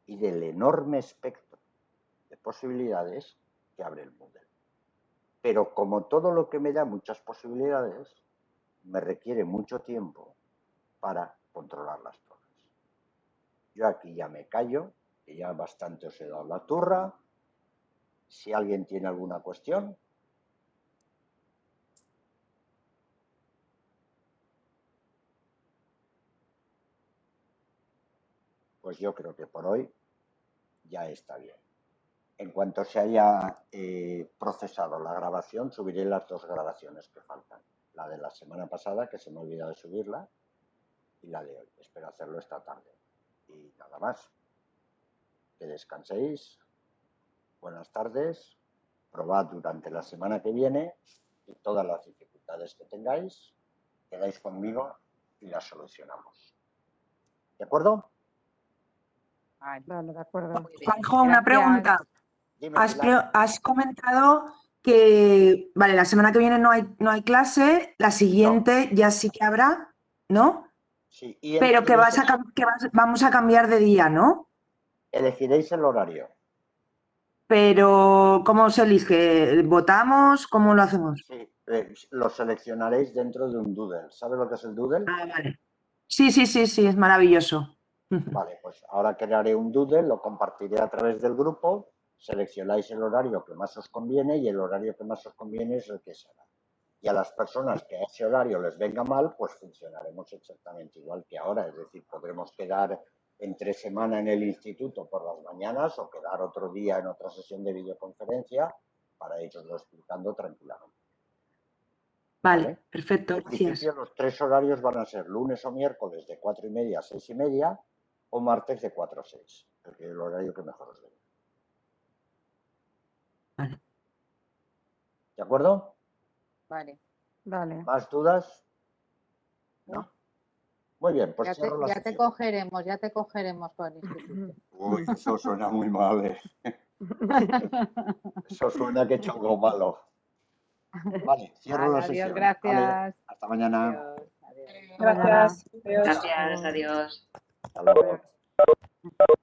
[SPEAKER 1] y del enorme espectro de posibilidades que abre el Moodle. Pero como todo lo que me da muchas posibilidades, me requiere mucho tiempo para controlarlas todas. Yo aquí ya me callo, que ya bastante os he dado la turra. Si alguien tiene alguna cuestión. Pues yo creo que por hoy ya está bien. En cuanto se haya procesado la grabación, subiré las 2 grabaciones que faltan. La de la semana pasada, que se me ha olvidado de subirla, y la de hoy. Espero hacerlo esta tarde. Y nada más. Que descanséis. Buenas tardes. Probad durante la semana que viene y todas las dificultades que tengáis, quedáis conmigo y las solucionamos. ¿De acuerdo?
[SPEAKER 2] Vale, de acuerdo.
[SPEAKER 5] Juanjo, una pregunta.
[SPEAKER 1] Dime, Pilar.
[SPEAKER 5] Has comentado que, vale, la semana que viene no hay clase, la siguiente ya sí que habrá, ¿no?
[SPEAKER 1] Sí, y
[SPEAKER 5] Pero que vamos a cambiar de día, ¿no?
[SPEAKER 1] elegiréis el horario.
[SPEAKER 5] Pero, ¿cómo se elige? ¿Votamos? ¿Cómo lo hacemos?
[SPEAKER 1] Sí, lo seleccionaréis dentro de un doodle. ¿Sabes lo que es el doodle?
[SPEAKER 5] Ah, vale. Sí, es maravilloso.
[SPEAKER 1] Vale, pues ahora crearé un doodle, lo compartiré a través del grupo seleccionáis el horario que más os conviene y el horario que más os conviene es el que será. Y a las personas que a ese horario les venga mal, pues funcionaremos exactamente igual que ahora. Es decir, podremos quedar entre semana en el instituto por las mañanas o quedar otro día en otra sesión de videoconferencia para iroslo explicando tranquilamente.
[SPEAKER 5] Vale, perfecto,
[SPEAKER 1] En
[SPEAKER 5] gracias.
[SPEAKER 1] principio los 3 horarios van a ser lunes o miércoles de 4:30 a 6:30 o martes de 4 a 6, el horario que mejor os venga.
[SPEAKER 5] Vale.
[SPEAKER 1] ¿De acuerdo?
[SPEAKER 4] Vale.
[SPEAKER 2] Vale.
[SPEAKER 1] ¿Más dudas? ¿No? Muy bien, pues
[SPEAKER 4] Ya
[SPEAKER 1] cierro la
[SPEAKER 4] te
[SPEAKER 1] sesión.
[SPEAKER 4] ya te cogeremos por el instituto.
[SPEAKER 1] Uy, eso suena muy mal. Eso suena que he hecho algo malo. Vale, cierro la
[SPEAKER 4] Adiós,
[SPEAKER 1] sesión.
[SPEAKER 4] gracias.
[SPEAKER 1] Vale, hasta mañana.
[SPEAKER 4] Adiós, adiós.
[SPEAKER 2] Mañana.
[SPEAKER 6] Gracias. Adiós.
[SPEAKER 3] Gracias, adiós.
[SPEAKER 1] Hasta luego.
[SPEAKER 2] Adiós.